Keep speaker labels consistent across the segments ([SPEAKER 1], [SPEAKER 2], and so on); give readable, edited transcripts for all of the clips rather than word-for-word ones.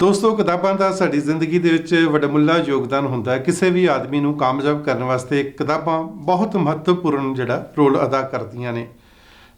[SPEAKER 1] ਦੋਸਤੋ ਕਿਤਾਬਾਂ ਦਾ ਸਾਡੀ ਜ਼ਿੰਦਗੀ ਦੇ ਵਿੱਚ ਵਡਮੁੱਲਾ ਯੋਗਦਾਨ ਹੁੰਦਾ ਹੈ। ਕਿਸੇ ਵੀ ਆਦਮੀ ਨੂੰ ਕਾਮਯਾਬ ਕਰਨ ਵਾਸਤੇ ਕਿਤਾਬਾਂ ਬਹੁਤ ਮਹੱਤਵਪੂਰਨ ਰੋਲ ਅਦਾ ਕਰਦੀਆਂ ਨੇ।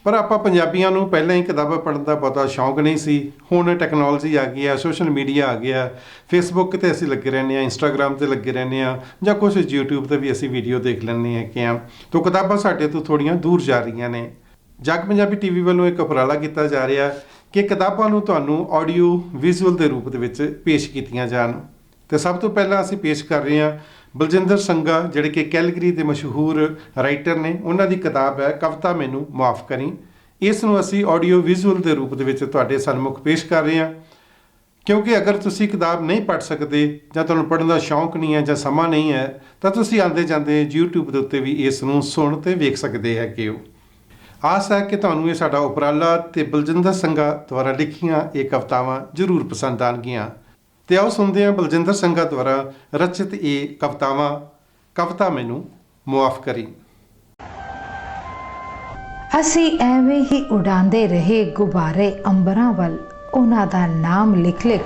[SPEAKER 1] ਪਰ ਆਪਾਂ ਪੰਜਾਬੀਆਂ ਨੂੰ ਪਹਿਲਾਂ ਹੀ ਕਿਤਾਬਾਂ ਪੜ੍ਹਨ ਦਾ ਬਹੁਤਾ ਸ਼ੌਂਕ ਨਹੀਂ ਸੀ। ਹੁਣ ਟੈਕਨੋਲੋਜੀ ਆ ਗਈ ਆ, ਸੋਸ਼ਲ ਮੀਡੀਆ ਆ ਗਿਆ, ਫੇਸਬੁੱਕ 'ਤੇ ਅਸੀਂ ਲੱਗੇ ਰਹਿੰਦੇ ਹਾਂ, ਇੰਸਟਾਗ੍ਰਾਮ 'ਤੇ ਲੱਗੇ ਰਹਿੰਦੇ ਹਾਂ, ਜਾਂ ਕੁਛ ਯੂਟਿਊਬ 'ਤੇ ਵੀ ਅਸੀਂ ਵੀਡੀਓ ਦੇਖ ਲੈਂਦੇ ਹੈਗੇ ਹਾਂ। ਤਾਂ ਕਿਤਾਬਾਂ ਸਾਡੇ ਤੋਂ ਥੋੜ੍ਹੀਆਂ ਦੂਰ ਜਾ ਰਹੀਆਂ ਨੇ। ਜਗ ਪੰਜਾਬੀ TV ਵੱਲੋਂ ਇੱਕ ਉਪਰਾਲਾ ਕੀਤਾ ਜਾ ਰਿਹਾ ਕਿ ਕਿਤਾਬਾਂ ਨੂੰ ਤੁਹਾਨੂੰ ਆਡੀਓ ਵਿਜ਼ੂਅਲ ਦੇ ਰੂਪ ਦੇ ਵਿੱਚ ਪੇਸ਼ ਕੀਤੀਆਂ ਜਾਣ। ਅਤੇ ਸਭ ਤੋਂ ਪਹਿਲਾਂ ਅਸੀਂ ਪੇਸ਼ ਕਰ ਰਹੇ ਹਾਂ ਬਲਜਿੰਦਰ ਸੰਘਾ, ਜਿਹੜੇ ਕਿ ਕੈਲਗਰੀ ਦੇ ਮਸ਼ਹੂਰ ਰਾਈਟਰ ਨੇ। ਉਹਨਾਂ ਦੀ ਕਿਤਾਬ ਹੈ ਕਵਿਤਾ ਮੈਨੂੰ ਮਾਫ਼ ਕਰੀ। ਇਸ ਨੂੰ ਅਸੀਂ ਆਡੀਓ ਵਿਜ਼ੂਅਲ ਦੇ ਰੂਪ ਦੇ ਵਿੱਚ ਤੁਹਾਡੇ ਸਨਮੁਖ ਪੇਸ਼ ਕਰ ਰਹੇ ਹਾਂ, ਕਿਉਂਕਿ ਅਗਰ ਤੁਸੀਂ ਕਿਤਾਬ ਨਹੀਂ ਪੜ੍ਹ ਸਕਦੇ ਜਾਂ ਤੁਹਾਨੂੰ ਪੜ੍ਹਨ ਦਾ ਸ਼ੌਂਕ ਨਹੀਂ ਹੈ ਜਾਂ ਸਮਾਂ ਨਹੀਂ ਹੈ, ਤਾਂ ਤੁਸੀਂ ਆਉਂਦੇ ਜਾਂਦੇ YouTube ਦੇ ਉੱਤੇ ਵੀ ਇਸ ਨੂੰ ਸੁਣ ਅਤੇ ਵੇਖ ਸਕਦੇ ਹੈਗੇ ਹੋ। ਆਸ ਹੈ ਕਿ ਤੁਹਾਨੂੰ ਇਹ ਸਾਡਾ ਉਪਰਾਲਾ ਅਤੇ ਬਲਜਿੰਦਰ ਸੰਘਾ ਦੁਆਰਾ ਲਿਖੀਆਂ ਇਹ ਕਵਿਤਾਵਾਂ ਜ਼ਰੂਰ ਪਸੰਦ ਆਉਣਗੀਆਂ। ਅਤੇ ਆਓ ਸੁਣਦੇ ਹਾਂ ਬਲਜਿੰਦਰ ਸੰਘਾ ਦੁਆਰਾ ਰਚਿਤ ਇਹ ਕਵਿਤਾਵਾਂ ਕਵਿਤਾ ਮੈਨੂੰ ਮੁਆਫ਼ ਕਰੀ।
[SPEAKER 2] ਅਸੀਂ ਐਵੇਂ ਹੀ ਉਡਾਉਂਦੇ ਰਹੇ ਗੁਬਾਰੇ ਅੰਬਰਾਂ ਵੱਲ, ਉਹਨਾਂ ਦਾ ਨਾਮ ਲਿਖ ਲਿਖ।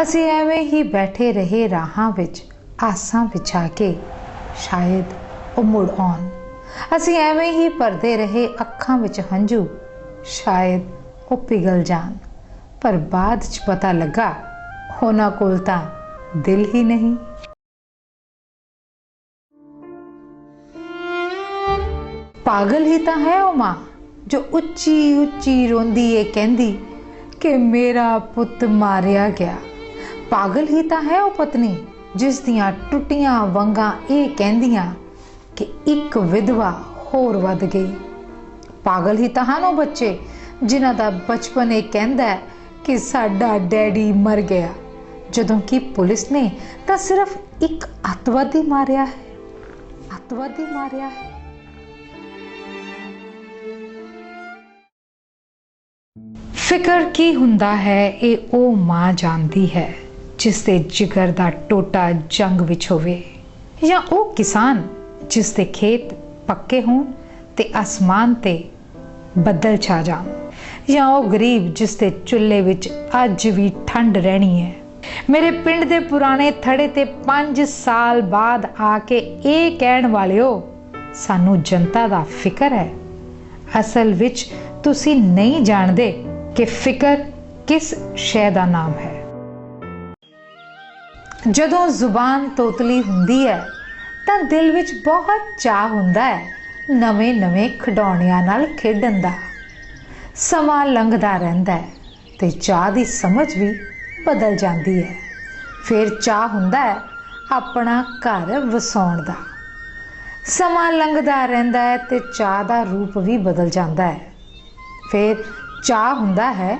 [SPEAKER 2] ਅਸੀਂ ਐਵੇਂ ਹੀ ਬੈਠੇ ਰਹੇ ਰਾਹਾਂ ਵਿੱਚ ਆਸਾਂ ਵਿਛਾ ਕੇ, ਸ਼ਾਇਦ ਉਹ ਮੁੜ ਆਉਣ। ਅਸੀਂ ਐਵੇਂ ਹੀ ਭਰਦੇ ਰਹੇ ਅੱਖਾਂ ਵਿੱਚ ਹੰਝੂ, ਸ਼ਾਇਦ ਉਹ ਪਿਘਲ ਜਾਣ। ਪਰ ਬਾਅਦ 'ਚ ਪਤਾ ਲੱਗਾ ਉਹਨਾਂ ਕੋਲ ਤਾਂ ਦਿਲ ਹੀ ਨਹੀਂ। ਪਾਗਲ ਹੀ ਤਾਂ ਹੈ ਉਹ ਮਾਂ ਜੋ ਉੱਚੀ ਉੱਚੀ ਰੋਂਦੀ ਏ ਕਹਿੰਦੀ ਕਿ ਮੇਰਾ ਪੁੱਤ ਮਾਰਿਆ ਗਿਆ। ਪਾਗਲ ਹੀ ਤਾਂ ਹੈ ਉਹ ਪਤਨੀ ਜਿਸ ਦੀਆਂ ਟੁੱਟੀਆਂ ਵੰਗਾਂ ਇਹ ਕਹਿੰਦੀਆਂ ਕਿ ਇੱਕ ਵਿਧਵਾ ਹੋਰ ਵੱਧ ਗਈ। ਪਾਗਲ ਹੀ ਤਾਂ ਹਨ ਉਹ ਬੱਚੇ ਜਿਨ੍ਹਾਂ ਦਾ ਬਚਪਨ ਇਹ ਕਹਿੰਦਾ ਕਿ ਸਾਡਾ ਡੈਡੀ ਮਰ ਗਿਆ, ਜਦੋਂ ਕਿ ਪੁਲਿਸ ਨੇ ਤਾਂ ਸਿਰਫ ਇੱਕ ਅੱਤਵਾਦੀ ਮਾਰਿਆ ਹੈ। ਅੱਤਵਾਦੀ ਮਾਰਿਆ ਹੈ। ਫਿਕਰ ਕੀ ਹੁੰਦਾ ਹੈ ਇਹ ਉਹ ਮਾਂ ਜਾਣਦੀ ਹੈ ਜਿਸ ਦੇ ਜਿਗਰ ਦਾ ਟੋਟਾ ਜੰਗ ਵਿੱਚ ਹੋਵੇ, ਜਾਂ ਉਹ ਕਿਸਾਨ ਜਿਸ ਦੇ ਖੇਤ ਪੱਕੇ ਹੋਣ ਤੇ ਅਸਮਾਨ ਤੇ ਬੱਦਲ ਛਾ ਜਾਣ, ਜਾਂ ਉਹ ਗਰੀਬ ਜਿਸ ਦੇ ਚੁੱਲ੍ਹੇ ਵਿੱਚ ਅੱਜ ਵੀ ਠੰਡ ਰਹਿਣੀ ਹੈ। ਮੇਰੇ ਪਿੰਡ ਦੇ ਪੁਰਾਣੇ ਥੜੇ ਤੇ 5 ਸਾਲ ਬਾਅਦ ਆ ਕੇ ਇਹ ਕਹਿਣ ਵਾਲਿਓ, ਸਾਨੂੰ ਜਨਤਾ ਦਾ ਫਿਕਰ ਹੈ। ਅਸਲ ਵਿੱਚ ਤੁਸੀਂ ਨਹੀਂ ਜਾਣਦੇ ਕਿ ਫਿਕਰ ਕਿਸ ਸ਼ੈ ਦਾ ਨਾਮ ਹੈ। ਜਦੋਂ ਜ਼ੁਬਾਨ ਤੋਤਲੀ ਹੁੰਦੀ ਹੈ ਤਾਂ ਦਿਲ ਵਿੱਚ ਬਹੁਤ ਚਾਅ ਹੁੰਦਾ ਹੈ ਨਵੇਂ ਖਿਡੌਣਿਆਂ ਨਾਲ ਖੇਡਣ ਦਾ। ਸਮਾਂ ਲੰਘਦਾ ਰਹਿੰਦਾ ਹੈ ਤੇ ਚਾਅ ਦੀ ਸਮਝ ਵੀ ਬਦਲ ਜਾਂਦੀ ਹੈ। ਫਿਰ ਚਾਅ ਹੁੰਦਾ ਹੈ ਆਪਣਾ ਘਰ ਵਸਾਉਣ ਦਾ। ਸਮਾਂ ਲੰਘਦਾ ਰਹਿੰਦਾ ਹੈ ਤੇ ਚਾਅ ਦਾ ਰੂਪ ਵੀ ਬਦਲ ਜਾਂਦਾ ਹੈ। ਫਿਰ ਚਾਅ ਹੁੰਦਾ ਹੈ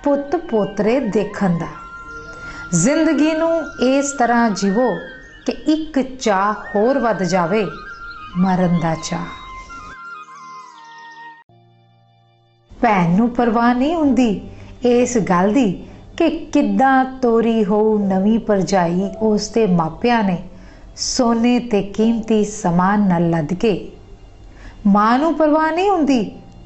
[SPEAKER 2] ਪੁੱਤ ਪੋਤਰੇ ਦੇਖਣ ਦਾ। ਜ਼ਿੰਦਗੀ ਨੂੰ ਇਸ ਤਰ੍ਹਾਂ ਜੀਵੋ ਕਿ ਇੱਕ ਚਾਅ ਹੋਰ ਵੱਧ ਜਾਵੇ, ਮਰਨ ਦਾ ਚਾਅ। ਭੈਣ ਨੂੰ ਪਰਵਾਹ ਨਹੀਂ ਹੁੰਦੀ ਇਸ ਗੱਲ ਦੀ ਕਿ ਕਿੱਦਾਂ ਤੋਰੀ ਹੋਊ ਨਵੀਂ ਭਰਜਾਈ ਉਸ ਦੇ ਮਾਪਿਆਂ ਨੇ ਸੋਨੇ ਤੇ ਕੀਮਤੀ ਸਮਾਨ ਨਾਲ ਲੱਦ ਕੇ। ਮਾਂ ਨੂੰ ਪਰਵਾਹ ਨਹੀਂ ਹੁੰਦੀ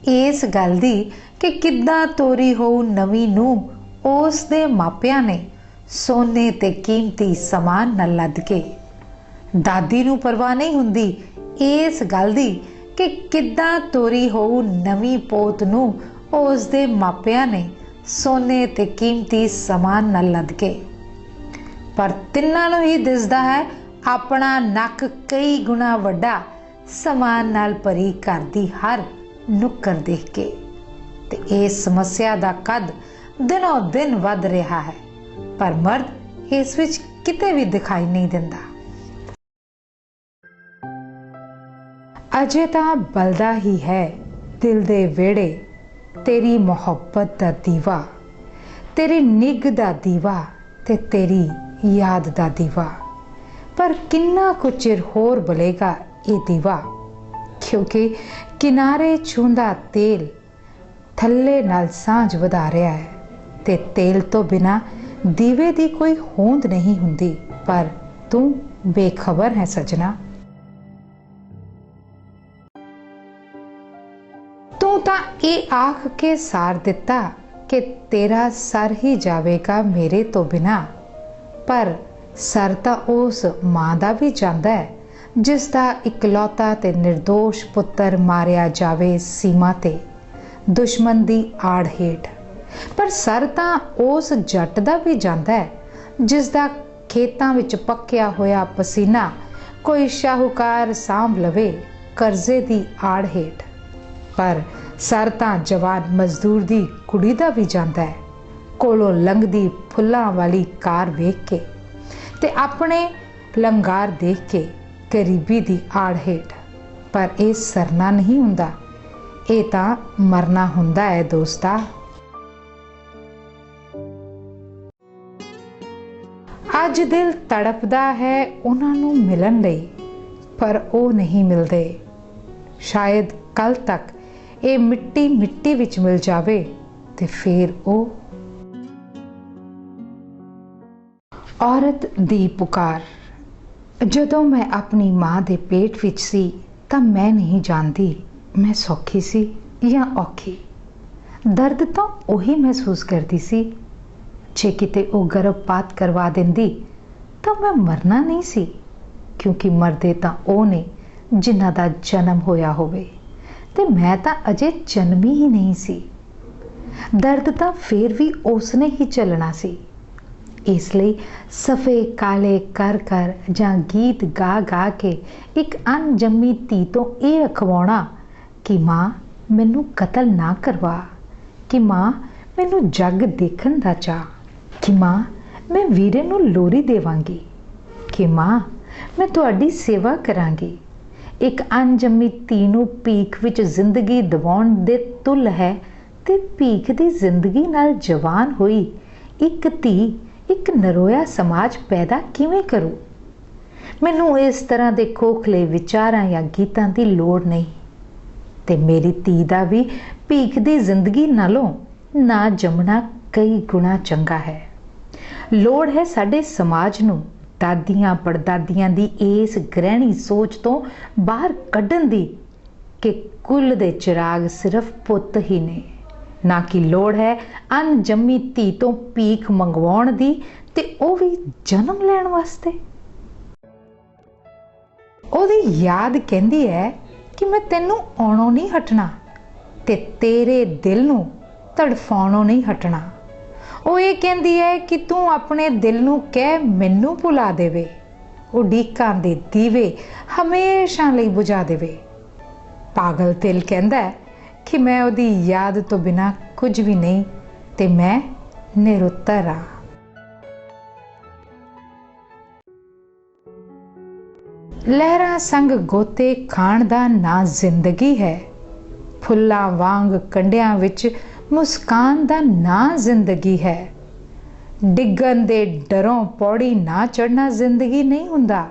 [SPEAKER 2] ਇਸ ਗੱਲ ਦੀ ਕਿ ਕਿੱਦਾਂ ਤੋਰੀ ਹੋਊ ਨਵੀਂ ਨੂੰ ਉਸ ਦੇ ਮਾਪਿਆਂ ਨੇ ਸੋਨੇ ਤੇ ਕੀਮਤੀ ਸਮਾਨ ਨਾਲ ਲੱਦ ਕੇ। ਦਾਦੀ ਨੂੰ ਪਰਵਾਹ ਨਹੀਂ ਹੁੰਦੀ ਇਸ ਗੱਲ ਦੀ ਕਿ ਕਿੱਦਾਂ ਤੋਰੀ ਹੋਊ ਨਵੀਂ ਪੋਤ ਨੂੰ ਉਸ ਦੇ ਮਾਪਿਆਂ ਨੇ ਸੋਨੇ ਤੇ ਕੀਮਤੀ ਸਮਾਨ ਨਾਲ ਲੱਦ ਕੇ। ਪਰ ਤਿੰਨਾਂ ਨੂੰ ਹੀ ਦਿਸਦਾ ਹੈ ਆਪਣਾ ਨੱਕ ਕਈ ਗੁਣਾ ਵੱਡਾ ਸਮਾਨ ਨਾਲ ਭਰੀ ਘਰ ਦੀ ਹਰ ਨੁੱਕਰ ਦੇਖ ਕੇ। ਤੇ ਇਸ ਸਮੱਸਿਆ ਦਾ ਕੱਦ ਦਿਨੋਂ ਦਿਨ ਵੱਧ ਰਿਹਾ ਹੈ, ਪਰ ਮਰਦ ਇਸ ਵਿੱਚ ਕਿਤੇ ਵੀ ਦਿਖਾਈ ਨਹੀਂ ਦਿੰਦਾ। ਅਜੇ ਤਾਂ ਬਲਦਾ ਹੀ ਹੈ ਦਿਲ ਦੇ ਵਿਹੜੇ ਤੇਰੀ ਮੁਹੱਬਤ ਦਾ ਦੀਵਾ, ਤੇਰੀ ਨਿੱਘ ਦਾ ਦੀਵਾ ਤੇ ਤੇਰੀ ਯਾਦ ਦਾ ਦੀਵਾ। ਪਰ ਕਿੰਨਾ ਕੁ ਚਿਰ ਹੋਰ ਬਲੇਗਾ ਇਹ ਦੀਵਾ, ਕਿਉਂਕਿ ਕਿਨਾਰੇ ਛੂੰਦਾ ਤੇਲ ਥੱਲੇ ਨਾਲ ਸਾਂਝ ਵਧਾ ਰਿਹਾ ਹੈ ਤੇ ਤੇਲ ਤੋਂ ਬਿਨਾਂ ਦੀਵੇ ਦੀ ਕੋਈ ਹੋਂਦ ਨਹੀਂ ਹੁੰਦੀ। ਪਰ ਤੂੰ ਬੇਖਬਰ ਹੈ ਸਜਣਾ। ਤੂੰ ਤਾਂ ਇਹ ਆਖ ਕੇ ਸਾਰ ਦਿੱਤਾ कि तेरा सर ही जावेगा मेरे तो बिना। पर सर ਤਾਂ ਉਸ ਮਾਂ ਦਾ ਵੀ ਜਾਂਦਾ ਹੈ ਜਿਸ ਦਾ ਇਕਲੌਤਾ ਤੇ ਨਿਰਦੋਸ਼ ਪੁੱਤਰ ਮਾਰਿਆ ਜਾਵੇ ਸੀਮਾ ਤੇ ਦੁਸ਼ਮਣ ਦੀ ਆੜ ਹੇਠ। ਪਰ ਸਰ ਤਾਂ ਉਸ ਜੱਟ ਦਾ ਵੀ ਜਾਂਦਾ ਹੈ ਜਿਸ ਦਾ ਖੇਤਾਂ ਵਿੱਚ ਪੱਕਿਆ ਹੋਇਆ ਪਸੀਨਾ ਕੋਈ ਸ਼ਾਹੂਕਾਰ ਸਾਂਭ ਲਵੇ ਕਰਜ਼ੇ ਦੀ ਆੜ ਹੇਠ। ਪਰ ਸਰ ਤਾਂ ਜਵਾਨ ਮਜ਼ਦੂਰ ਦੀ ਕੁੜੀ ਦਾ ਵੀ ਜਾਂਦਾ ਹੈ ਕੋਲੋਂ ਲੰਘਦੀ ਫੁੱਲਾਂ ਵਾਲੀ ਕਾਰ ਵੇਖ ਕੇ ਤੇ ਆਪਣੇ ਲੰਗਾਰ ਦੇਖ ਕੇ ਗਰੀਬੀ ਦੀ ਆੜ ਹੇਠ। ਪਰ ਇਹ ਸਰਨਾ ਨਹੀਂ ਹੁੰਦਾ, ਇਹ ਤਾਂ ਮਰਨਾ ਹੁੰਦਾ ਹੈ ਦੋਸਤਾ। ਅੱਜ ਦਿਲ ਤੜਪਦਾ ਹੈ ਉਹਨਾਂ ਨੂੰ ਮਿਲਣ ਲਈ, ਪਰ ਉਹ ਨਹੀਂ ਮਿਲਦੇ। ਸ਼ਾਇਦ ਕੱਲ ਤੱਕ ਇਹ ਮਿੱਟੀ ਮਿੱਟੀ ਵਿੱਚ ਮਿਲ ਜਾਵੇ ਤੇ ਫਿਰ ਉਹ। ਔਰਤ ਦੀ ਪੁਕਾਰ। ਜਦੋਂ ਮੈਂ ਆਪਣੀ ਮਾਂ ਦੇ ਪੇਟ ਵਿੱਚ ਸੀ ਤਾਂ ਮੈਂ ਨਹੀਂ ਜਾਣਦੀ ਮੈਂ ਸੌਖੀ ਸੀ ਜਾਂ ਔਖੀ। ਦਰਦ ਤਾਂ ਉਹੀ ਮਹਿਸੂਸ ਕਰਦੀ ਸੀ। ਜੇ ਕਿਤੇ ਉਹ ਗਰਭਪਾਤ ਕਰਵਾ ਦਿੰਦੀ ਤਾਂ ਮੈਂ ਮਰਨਾ ਨਹੀਂ ਸੀ, ਕਿਉਂਕਿ ਮਰਦੇ ਤਾਂ ਉਹ ਨੇ ਜਿਨ੍ਹਾਂ ਦਾ ਜਨਮ ਹੋਇਆ ਹੋਵੇ ਤੇ ਮੈਂ ਤਾਂ ਅਜੇ ਜਨਮੀ ਹੀ ਨਹੀਂ ਸੀ। ਦਰਦ ਤਾਂ ਫਿਰ ਵੀ ਉਸਨੇ ਹੀ ਚੱਲਣਾ ਸੀ। ਇਸ ਲਈ ਸਫੇ ਕਾਲੇ ਕਰ ਕਰ ਜਾਂ ਗੀਤ ਗਾ ਗਾ ਕੇ ਇੱਕ ਅਣਜੰਮੀ ਧੀ ਤੋਂ ਇਹ ਅਖਵਾਉਣਾ ਕਿ ਮਾਂ ਮੈਨੂੰ ਕਤਲ ਨਾ ਕਰਵਾ, ਕਿ ਮਾਂ ਮੈਨੂੰ ਜੱਗ ਦੇਖਣ ਦਾ ਚਾਅ, ਕਿ ਮਾਂ ਮੈਂ ਵੀਰੇ ਨੂੰ ਲੋਰੀ ਦੇਵਾਂਗੀ, ਕਿ ਮਾਂ ਮੈਂ ਤੁਹਾਡੀ ਸੇਵਾ ਕਰਾਂਗੀ। ਇੱਕ ਅਣਜੰਮੀ ਧੀ ਨੂੰ ਭੀਖ ਵਿੱਚ ਜ਼ਿੰਦਗੀ ਦਿਵਾਉਣ ਦੇ ਤੁੱਲ ਹੈ ਤੇ ਭੀਖ ਦੀ ਜ਼ਿੰਦਗੀ ਨਾਲ ਜਵਾਨ ਹੋਈ ਇੱਕ ਧੀ ਇੱਕ ਨਰੋਇਆ ਸਮਾਜ ਪੈਦਾ ਕਿਵੇਂ ਕਰੂ। ਮੈਨੂੰ ਇਸ ਤਰ੍ਹਾਂ ਦੇ ਖੋਖਲੇ ਵਿਚਾਰਾਂ ਜਾਂ ਗੀਤਾਂ ਦੀ ਲੋੜ ਨਹੀਂ ਤੇ ਮੇਰੀ ਧੀ ਦਾ ਵੀ ਭੀਖ ਦੀ ਜ਼ਿੰਦਗੀ ਨਾਲੋਂ ਨਾ ਜੰਮਣਾ ਕਈ ਗੁਣਾ ਚੰਗਾ ਹੈ। ਲੋੜ ਹੈ ਸਾਡੇ ਸਮਾਜ ਨੂੰ ਦਾਦੀਆਂ ਪੜਦਾਦੀਆਂ ਦੀ ਇਸ ਗ੍ਰਹਿਣੀ ਸੋਚ ਤੋਂ ਬਾਹਰ ਕੱਢਣ ਦੀ ਕਿ ਕੁੱਲ ਦੇ ਚਿਰਾਗ ਸਿਰਫ ਪੁੱਤ ਹੀ ਨੇ, ਨਾ ਕਿ ਲੋੜ ਹੈ ਅਣਜੰਮੀ ਧੀ ਤੋਂ ਭੀਖ ਮੰਗਵਾਉਣ ਦੀ ਤੇ ਉਹ ਵੀ ਜਨਮ ਲੈਣ ਵਾਸਤੇ। ਉਹਦੀ ਯਾਦ ਕਹਿੰਦੀ ਹੈ ਕਿ ਮੈਂ ਤੈਨੂੰ ਆਉਣੋਂ ਨਹੀਂ ਹਟਣਾ ਤੇ ਤੇਰੇ ਦਿਲ ਨੂੰ ਤੜਫਾਉਣੋਂ ਨਹੀਂ ਹਟਣਾ। ਉਹ ਇਹ ਕਹਿੰਦੀ ਹੈ ਕਿ ਤੂੰ ਆਪਣੇ ਦਿਲ ਨੂੰ ਕਹਿ ਮੈਨੂੰ ਭੁਲਾ ਦੇਵੇ, ਉਡੀਕਾਂ ਦੇ ਦੀਵੇ ਹਮੇਸ਼ਾ ਲਈ ਬੁਝਾ ਦੇਵੇ। ਪਾਗਲ ਦਿਲ ਕਹਿੰਦਾ ਹੈ ਕਿ ਮੈਂ ਉਹਦੀ ਯਾਦ ਤੋਂ ਬਿਨਾਂ ਕੁਝ ਵੀ ਨਹੀਂ ਤੇ ਮੈਂ ਨਿਰੁੱਤਰ ਹਾਂ। ਲਹਿਰਾਂ ਸੰਗ ਗੋਤੇ ਖਾਣ ਦਾ ਨਾਂ ਜ਼ਿੰਦਗੀ ਹੈ, ਫੁੱਲਾਂ ਵਾਂਗ ਕੰਢਿਆਂ ਵਿੱਚ ਮੁਸਕਾਨ ਦਾ ਨਾਂ ਜ਼ਿੰਦਗੀ ਹੈ। ਡਿੱਗਣ ਦੇ ਡਰੋਂ ਪੌੜੀ ਨਾ ਚੜ੍ਹਨਾ ਜ਼ਿੰਦਗੀ ਨਹੀਂ ਹੁੰਦਾ,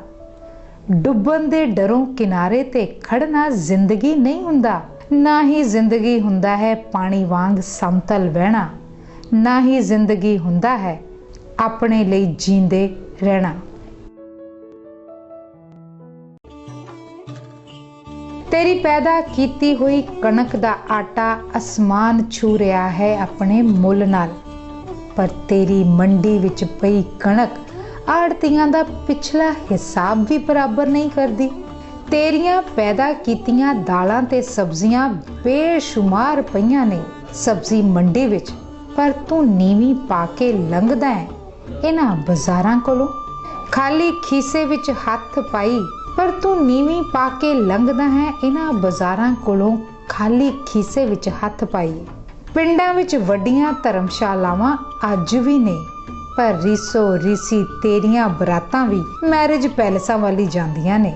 [SPEAKER 2] ਡੁੱਬਣ ਦੇ ਡਰੋਂ ਕਿਨਾਰੇ ਤੇ ਖੜਨਾ ਜ਼ਿੰਦਗੀ ਨਹੀਂ ਹੁੰਦਾ। ਨਾ ਹੀ ਜ਼ਿੰਦਗੀ ਹੁੰਦਾ ਹੈ ਪਾਣੀ ਵਾਂਗ ਸਮਤਲ ਬਹਿਣਾ, ਨਾ ਹੀ ਜ਼ਿੰਦਗੀ ਹੁੰਦਾ ਹੈ ਆਪਣੇ ਲਈ ਜੀਂਦੇ ਰਹਿਣਾ। ਤੇਰੀ ਪੈਦਾ ਕੀਤੀ ਹੋਈ ਕਣਕ ਦਾ ਆਟਾ ਅਸਮਾਨ ਛੂ ਰਿਹਾ ਹੈ ਆਪਣੇ ਮੁੱਲ ਨਾਲ, ਪਰ ਤੇਰੀ ਮੰਡੀ ਵਿੱਚ ਪਈ ਕਣਕ ਆੜਤੀਆਂ ਦਾ ਪਿਛਲਾ ਹਿਸਾਬ ਵੀ ਬਰਾਬਰ ਨਹੀਂ ਕਰਦੀ। ਤੇਰੀਆਂ ਪੈਦਾ ਕੀਤੀਆਂ ਦਾਲਾਂ ਤੇ ਸਬਜ਼ੀਆਂ ਬੇਸ਼ੁਮਾਰ ਪਈਆਂ ਨੇ ਸਬਜ਼ੀ ਮੰਡੀ ਵਿੱਚ, ਪਰ ਤੂੰ ਨੀਵੀਂ ਪਾ ਕੇ ਲੰਘਦਾ ਹੈ ਇਹਨਾਂ ਬਾਜ਼ਾਰਾਂ ਕੋਲੋਂ। ਖਾਲੀ ਖੀਸੇ ਵਿੱਚ ਹੱਥ ਪਾਈ, ਪਰ ਤੂੰ ਨੀਵੀਂ ਪਾ ਕੇ ਲੰਘਦਾ ਹੈ ਇਹਨਾਂ ਬਾਜ਼ਾਰਾਂ ਕੋਲੋਂ ਖਾਲੀ ਖੀਸੇ ਵਿੱਚ ਹੱਥ ਪਾਈ। ਪਿੰਡਾਂ ਵਿੱਚ ਵੱਡੀਆਂ ਧਰਮਸ਼ਾਲਾਵਾਂ ਅੱਜ ਵੀ ਨੇ, ਪਰ ਰੀਸੋ ਰੀਸੀ ਤੇਰੀਆਂ ਬਰਾਤਾਂ ਵੀ ਮੈਰਿਜ ਪੈਲਸਾਂ ਵਾਲੀ ਜਾਂਦੀਆਂ ਨੇ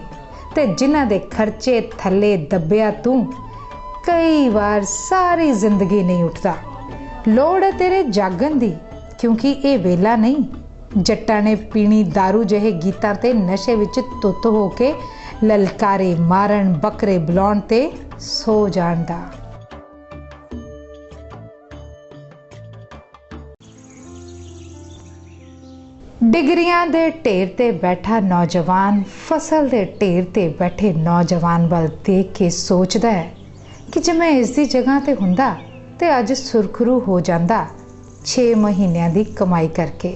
[SPEAKER 2] ਤੇ ਜਿਨ੍ਹਾਂ ਦੇ ਖਰਚੇ ਥੱਲੇ ਦੱਬਿਆ ਤੂੰ ਕਈ ਵਾਰ ਸਾਰੀ ਜ਼ਿੰਦਗੀ ਨਹੀਂ ਉੱਠਦਾ। ਲੋੜ ਹੈ ਤੇਰੇ ਜਾਗਣ ਦੀ, ਕਿਉਂਕਿ ਇਹ ਵੇਲਾ ਨਹੀਂ ਜੱਟਾਂ ਨੇ ਪੀਣੀ ਦਾਰੂ ਜਿਹੇ ਗੀਤਾਂ ਤੇ ਨਸ਼ੇ ਵਿੱਚ ਧੁੱਤ ਹੋ ਕੇ ਲਲਕਾਰੇ ਮਾਰਨ ਬੱਕਰੇ ਬੁਲਾਉਣ ਤੇ ਸੋ ਜਾਣ ਦਾ। ਡਿਗਰੀਆਂ ਦੇ ਢੇਰ ਤੇ ਬੈਠਾ ਨੌਜਵਾਨ ਫਸਲ ਦੇ ਢੇਰ ਤੇ ਬੈਠੇ ਨੌਜਵਾਨ ਵੱਲ ਦੇਖ ਕੇ ਸੋਚਦਾ ਹੈ ਕਿ ਜੇ ਮੈਂ ਇਸ ਦੀ ਜਗ੍ਹਾ ਤੇ ਹੁੰਦਾ ਤੇ ਅੱਜ ਸੁਰਖਰੂ ਹੋ ਜਾਂਦਾ 6 ਮਹੀਨਿਆਂ ਦੀ ਕਮਾਈ ਕਰਕੇ,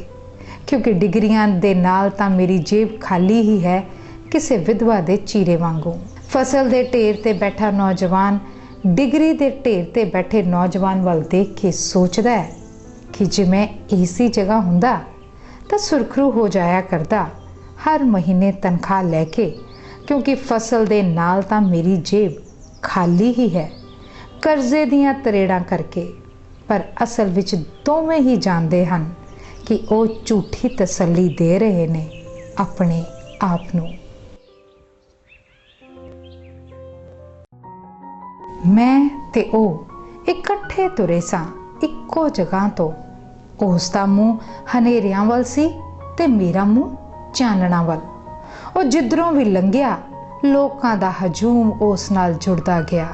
[SPEAKER 2] ਕਿਉਂਕਿ ਡਿਗਰੀਆਂ ਦੇ ਨਾਲ ਤਾਂ ਮੇਰੀ ਜੇਬ ਖਾਲੀ ਹੀ ਹੈ, ਕਿਸੇ ਵਿਧਵਾ ਦੇ ਚੀਰੇ ਵਾਂਗੂ। ਫਸਲ ਦੇ ਢੇਰ ਤੇ ਬੈਠਾ ਨੌਜਵਾਨ ਡਿਗਰੀ ਦੇ ਢੇਰ ਤੇ ਬੈਠੇ ਨੌਜਵਾਨ ਵੱਲ ਦੇਖ ਕੇ ਸੋਚਦਾ ਹੈ ਕਿ ਜੇ ਮੈਂ ਇਸੀ ਜਗ੍ਹਾ ਹੁੰਦਾ ਤਾਂ ਸੁਰਖਰੂ ਹੋ ਜਾਇਆ ਕਰਦਾ ਹਰ ਮਹੀਨੇ ਤਨਖਾਹ ਲੈ ਕੇ, ਕਿਉਂਕਿ ਫਸਲ ਦੇ ਨਾਲ ਤਾਂ ਮੇਰੀ ਜੇਬ ਖਾਲੀ ਹੀ ਹੈ, ਕਰਜ਼ੇ ਦੀਆਂ ਤਰੇੜਾਂ ਕਰਕੇ। ਪਰ ਅਸਲ ਵਿੱਚ ਦੋਵੇਂ ਹੀ ਜਾਣਦੇ ਹਨ ਕਿ ਉਹ ਝੂਠੀ ਤਸੱਲੀ ਦੇ ਰਹੇ ਨੇ ਆਪਣੇ ਆਪ ਨੂੰ। ਮੈਂ ਤੇ ਉਹ ਇਕੱਠੇ ਤੁਰੇ ਸਾਂ ਇੱਕੋ ਜਗ੍ਹਾ ਤੋਂ। ਉਸ ਦਾ ਮੂੰਹ ਹਨੇਰਿਆਂ ਵੱਲ ਸੀ ਤੇ ਮੇਰਾ ਮੂੰਹ ਚਾਨਣਾ ਵੱਲ। ਉਹ ਜਿੱਧਰੋਂ ਵੀ ਲੰਘਿਆ ਲੋਕਾਂ ਦਾ ਹਜੂਮ ਉਸ ਨਾਲ ਜੁੜਦਾ ਗਿਆ।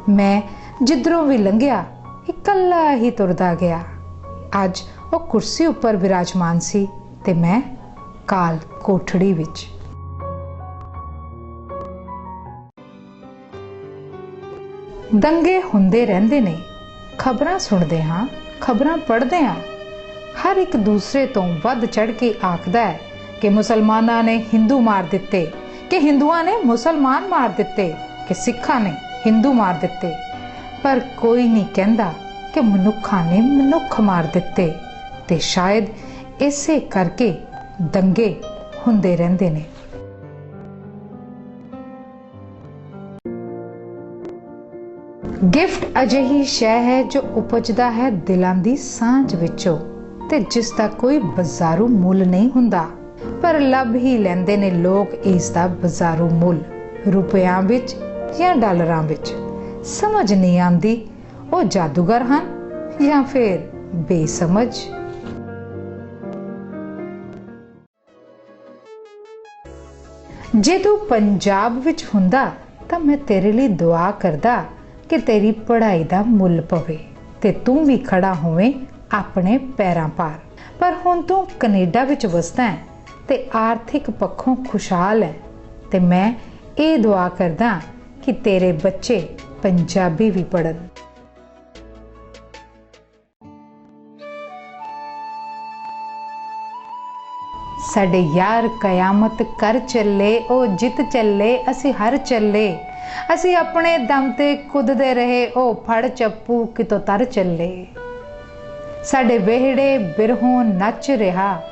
[SPEAKER 2] ਮੈਂ ਜਿੱਧਰੋਂ ਵੀ ਲੰਘਿਆ ਇਕੱਲਾ ਹੀ ਤੁਰਦਾ ਗਿਆ। ਅੱਜ ਉਹ ਕੁਰਸੀ ਉੱਪਰ ਵਿਰਾਜਮਾਨ ਸੀ ਤੇ ਮੈਂ ਕਾਲ ਕੋਠੜੀ ਵਿੱਚ। ਦੰਗੇ ਹੁੰਦੇ ਰਹਿੰਦੇ ਨੇ, ਖਬਰਾਂ ਸੁਣਦੇ ਹਾਂ, ਖਬਰਾਂ ਪੜ੍ਹਦੇ ਹਾਂ। ਹਰ ਇੱਕ ਦੂਸਰੇ ਤੋਂ ਵੱਧ ਚੜ੍ਹ ਕੇ ਆਖਦਾ ਹੈ ਕਿ ਮੁਸਲਮਾਨਾਂ ਨੇ ਹਿੰਦੂ ਮਾਰ ਦਿੱਤੇ, ਕਿ ਹਿੰਦੂਆਂ ਨੇ ਮੁਸਲਮਾਨ ਮਾਰ ਦਿੱਤੇ, ਕਿ ਸਿੱਖਾਂ ਨੇ ਹਿੰਦੂ ਮਾਰ ਦਿੱਤੇ। ਪਰ ਕੋਈ ਨਹੀਂ ਕਹਿੰਦਾ ਕਿ ਮਨੁੱਖਾਂ ਨੇ ਮਨੁੱਖ ਮਾਰ ਦਿੱਤੇ। ਤੇ ਸ਼ਾਇਦ ਇਸੇ ਕਰਕੇ ਦੰਗੇ ਹੁੰਦੇ ਰਹਿੰਦੇ ਨੇ। ਗਿਫਟ ਅਜਿਹੀ ਸ਼ੈ ਹੈ ਜੋ ਉਪਜਦਾ ਹੈ ਦਿਲਾਂ ਦੀ ਸਾਂਝ ਵਿੱਚੋਂ ਤੇ ਜਿਸ ਦਾ ਕੋਈ ਬਾਜ਼ਾਰੂ ਮੁੱਲ ਨਹੀਂ ਹੁੰਦਾ, ਪਰ ਲੱਭ ਹੀ ਲੈਂਦੇ ਨੇ ਲੋਕ ਇਸ ਦਾ ਬਾਜ਼ਾਰੂ ਮੁੱਲ, ਰੁਪਿਆਂ ਵਿੱਚ ਜਾਂ ਡਾਲਰਾਂ ਵਿੱਚ। ਸਮਝ ਨਹੀਂ ਆਉਂਦੀ ਉਹ ਜਾਦੂਗਰ ਹਨ ਜਾਂ ਫਿਰ ਬੇਸਮਝ। ਜੇ ਤੂੰ ਪੰਜਾਬ ਵਿੱਚ ਹੁੰਦਾ ਤਾਂ ਮੈਂ ਤੇਰੇ ਲਈ ਦੁਆ ਕਰਦਾ ਕਿ ਤੇਰੀ ਪੜ੍ਹਾਈ ਦਾ ਮੁੱਲ ਪਵੇ ਤੇ ਤੂੰ ਵੀ ਖੜਾ ਹੋਵੇਂ ਆਪਣੇ ਪੈਰਾਂ ਭਾਰ। ਪਰ ਹੁਣ ਤੂੰ ਕੈਨੇਡਾ ਵਿੱਚ ਵਸਦਾ ਹੈ ਤੇ ਆਰਥਿਕ ਪੱਖੋਂ ਖੁਸ਼ਹਾਲ ਹੈ ਤੇ ਮੈਂ ਇਹ ਦੁਆ ਕਰਦਾ ਕਿ ਤੇਰੇ ਬੱਚੇ ਪੰਜਾਬੀ ਵੀ ਪੜ੍ਹਨ। ਸਾਡੇ ਯਾਰ ਕਯਾਮਤ ਕਰ ਚੱਲੇ, ਉਹ ਜਿੱਤ ਚੱਲੇ, ਅਸੀਂ ਹਰ ਚੱਲੇ। ਅਸੀਂ ਆਪਣੇ ਦਮ ਤੇ ਕੁੱਦਦੇ ਰਹੇ, ਉਹ ਫੜ ਚੱਪੂ ਕਿਤੋਂ ਤਰ ਚੱਲੇ। ਸਾਡੇ ਵਿਹੜੇ ਬਿਰਹੋਂ ਨੱਚ ਰਿਹਾ,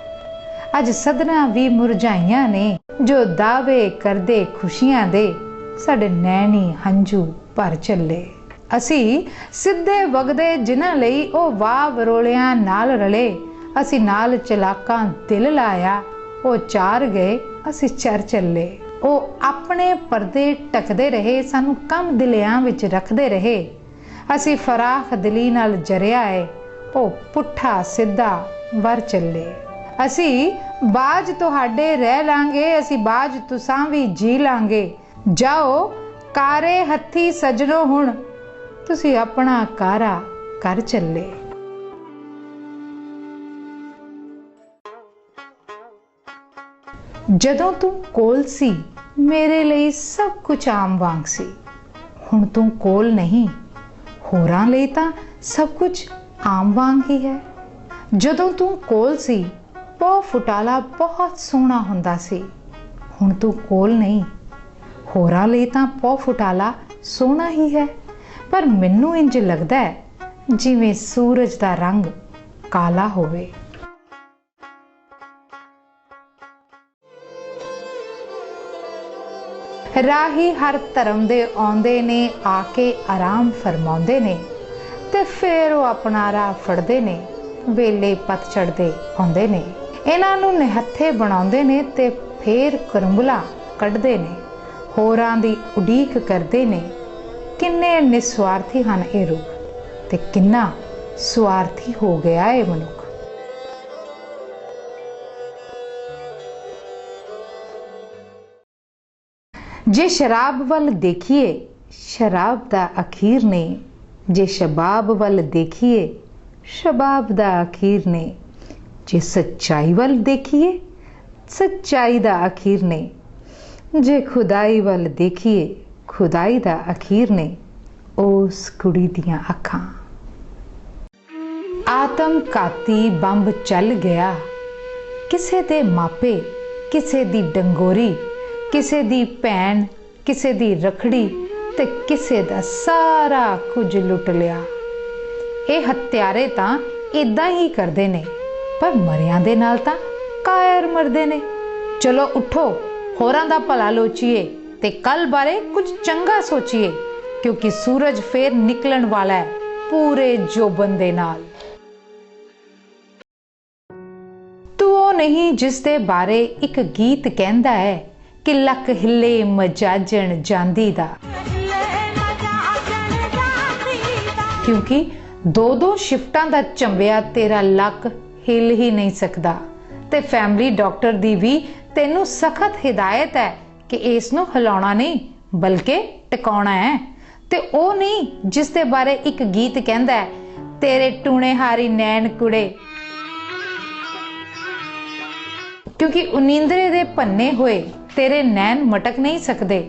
[SPEAKER 2] ਅੱਜ ਸਦਨਾਂ ਵੀ ਮੁਰਝਾਈਆਂ ਨੇ। ਜੋ ਦਾਅਵੇ ਕਰਦੇ ਖੁਸ਼ੀਆਂ ਦੇ, ਸਾਡੇ ਨੈਣੀ ਹੰਝੂ ਭਰ ਚੱਲੇ। ਅਸੀਂ ਸਿੱਧੇ ਵਗਦੇ ਜਿਨ੍ਹਾਂ ਲਈ, ਉਹ ਵਾਹ ਵਰੋਲਿਆਂ ਨਾਲ ਰਲੇ। ਅਸੀਂ ਨਾਲ ਚਲਾਕਾਂ ਦਿਲ ਲਾਇਆ, ਉਹ ਚਾਰ ਗਏ, ਅਸੀਂ ਚਰ ਚੱਲੇ। ਉਹ ਆਪਣੇ ਪਰਦੇ ਢੱਕਦੇ ਰਹੇ, ਸਾਨੂੰ ਕੰਮ ਦਿਲਿਆਂ ਵਿੱਚ ਰੱਖਦੇ ਰਹੇ। ਅਸੀਂ ਫਰਾਖ ਦਿਲੀ ਨਾਲ ਜਰਿਆ ਏ, ਉਹ ਪੁੱਠਾ ਸਿੱਧਾ ਵਰ ਚੱਲੇ। ਅਸੀਂ ਬਾਜ ਤੁਹਾਡੇ ਰਹਿ ਲਾਂਗੇ, ਅਸੀਂ ਬਾਜ ਤੁਸਾਂ ਵੀ ਜੀ ਲਾਂਗੇ। ਜਾਓ ਕਾਰੇ ਹੱਥੀ ਸਜਣੋ, ਹੁਣ ਤੁਸੀਂ ਆਪਣਾ ਕਾਰਾ ਕਰ ਚੱਲੇ। ਜਦੋਂ ਤੂੰ ਕੋਲ ਸੀ ਮੇਰੇ ਲਈ ਸਭ ਕੁਝ ਆਮ ਵਾਂਗ ਸੀ। ਹੁਣ ਤੂੰ ਕੋਲ ਨਹੀਂ, ਹੋਰਾਂ ਲਈ ਤਾਂ ਸਭ ਕੁਝ ਆਮ ਵਾਂਗ ਹੀ ਹੈ। ਜਦੋਂ ਤੂੰ ਕੋਲ ਸੀ ਪੋ ਫੁਟਾਲਾ ਬਹੁਤ ਸੋਹਣਾ ਹੁੰਦਾ ਸੀ। ਹੁਣ ਤੂੰ ਕੋਲ ਨਹੀਂ, ਹੋਰਾਂ ਲਈ ਤਾਂ ਪੋ ਫੁਟਾਲਾ ਸੋਹਣਾ ਹੀ ਹੈ। ਪਰ ਮੈਨੂੰ ਇੰਜ ਲੱਗਦਾ ਹੈ ਜਿਵੇਂ ਸੂਰਜ ਦਾ ਰੰਗ ਕਾਲਾ ਹੋਵੇ। ਰਾਹੀ ਹਰ ਧਰਮ ਦੇ ਆਉਂਦੇ ਨੇ, ਆ ਕੇ ਆਰਾਮ ਫਰਮਾਉਂਦੇ ਨੇ ਤੇ ਫਿਰ ਉਹ ਆਪਣਾ ਰਾਹ ਫੜਦੇ ਨੇ। ਵੇਲੇ ਪਤਝੜ ਦੇ ਆਉਂਦੇ ਨੇ, ਇਹਨਾਂ ਨੂੰ ਨਿਹੱਥੇ ਬਣਾਉਂਦੇ ਨੇ ਤੇ ਫੇਰ ਕਰੰਬਲਾ ਕੱਢਦੇ ਨੇ। ਹੋਰਾਂ ਦੀ ਉਡੀਕ ਕਰਦੇ ਨੇ। ਕਿੰਨੇ ਨਿਸਵਾਰਥੀ ਹਨ ਇਹ ਰੁੱਖ ਤੇ ਕਿੰਨਾ ਸਵਾਰਥੀ ਹੋ ਗਿਆ ਇਹ ਮਨੁੱਖ। ਜੇ ਸ਼ਰਾਬ ਵੱਲ ਦੇਖੀਏ, ਸ਼ਰਾਬ ਦਾ ਅਖੀਰ ਨਹੀਂ। ਜੇ ਸ਼ਬਾਬ ਵੱਲ ਦੇਖੀਏ, ਸ਼ਬਾਬ ਦਾ ਅਖੀਰ ਨਹੀਂ। ਜੇ ਸੱਚਾਈ ਵੱਲ ਦੇਖੀਏ, ਸੱਚਾਈ ਦਾ ਅਖੀਰ ਨਹੀਂ। ਜੇ ਖੁਦਾਈ ਵੱਲ ਦੇਖੀਏ, ਖੁਦਾਈ ਦਾ ਅਖੀਰ ਨਹੀਂ। ਉਸ ਕੁੜੀ ਦੀਆਂ ਅੱਖਾਂ। ਆਤਮਘਾਤੀ ਬੰਬ ਚੱਲ ਗਿਆ। ਕਿਸੇ ਦੇ ਮਾਪੇ, ਕਿਸੇ ਦੀ ਡੰਗੋਰੀ, ਕਿਸੇ ਦੀ ਭੈਣ, ਕਿਸੇ ਦੀ ਰਖੜੀ ਤੇ ਕਿਸੇ ਦਾ ਸਾਰਾ ਕੁਝ ਲੁੱਟ ਲਿਆ। ਇਹ ਹੱਤਿਆਰੇ ਤਾਂ ਇਦਾਂ ਹੀ ਕਰਦੇ ਨੇ, ਪਰ ਮਰਿਆਂ ਦੇ ਨਾਲ ਤਾਂ ਕਾਇਰ ਮਰਦੇ ਨੇ। ਚਲੋ ਉਠੋ, ਹੋਰਾਂ ਦਾ ਭਲਾ ਲੋਚੀਏ ਤੇ ਕੱਲ ਬਾਰੇ ਕੁਝ ਚੰਗਾ ਸੋਚੀਏ, ਕਿਉਂਕਿ ਸੂਰਜ ਫੇਰ ਨਿਕਲਣ ਵਾਲਾ ਹੈ ਪੂਰੇ ਜੋਬਨ ਦੇ ਨਾਲ। ਤੂੰ ਉਹ ਨਹੀਂ ਜਿਸ ਦੇ ਬਾਰੇ ਇੱਕ ਗੀਤ ਕਹਿੰਦਾ ਹੈ ਕਿ ਲੱਕ ਹਿੱਲੇ ਮਜਾਜਣ ਜਾਂਦੀ ਦਾ, ਕਿਉਂਕਿ ਦੋ ਸ਼ਿਫਟਾਂ ਦਾ ਚੰਬਿਆ ਤੇਰਾ ਲੱਕ ਹਿੱਲ ਹੀ ਨਹੀਂ ਸਕਦਾ ਤੇ ਫੈਮਿਲੀ ਡਾਕਟਰ ਦੀ ਵੀ ਤੈਨੂੰ ਸਖਤ ਹਿਦਾਇਤ ਹੈ ਕਿ ਇਸ ਨੂੰ ਹਿਲਾਉਣਾ ਨਹੀਂ ਬਲਕਿ ਟਿਕਾਉਣਾ ਹੈ। ਤੇ ਉਹ ਨਹੀਂ ਜਿਸ ਦੇ ਬਾਰੇ ਇੱਕ ਗੀਤ ਕਹਿੰਦਾ ਹੈ ਤੇਰੇ ਟੂਣੇ ਹਾਰੀ ਨੈਣ ਕੁੜੇ, ਕਿਉਂਕਿ ਉਨੀਂਦਰੇ ਦੇ ਭੰਨੇ ਹੋਏ ਤੇਰੇ ਨੈਣ ਮਟਕ ਨਹੀਂ ਸਕਦੇ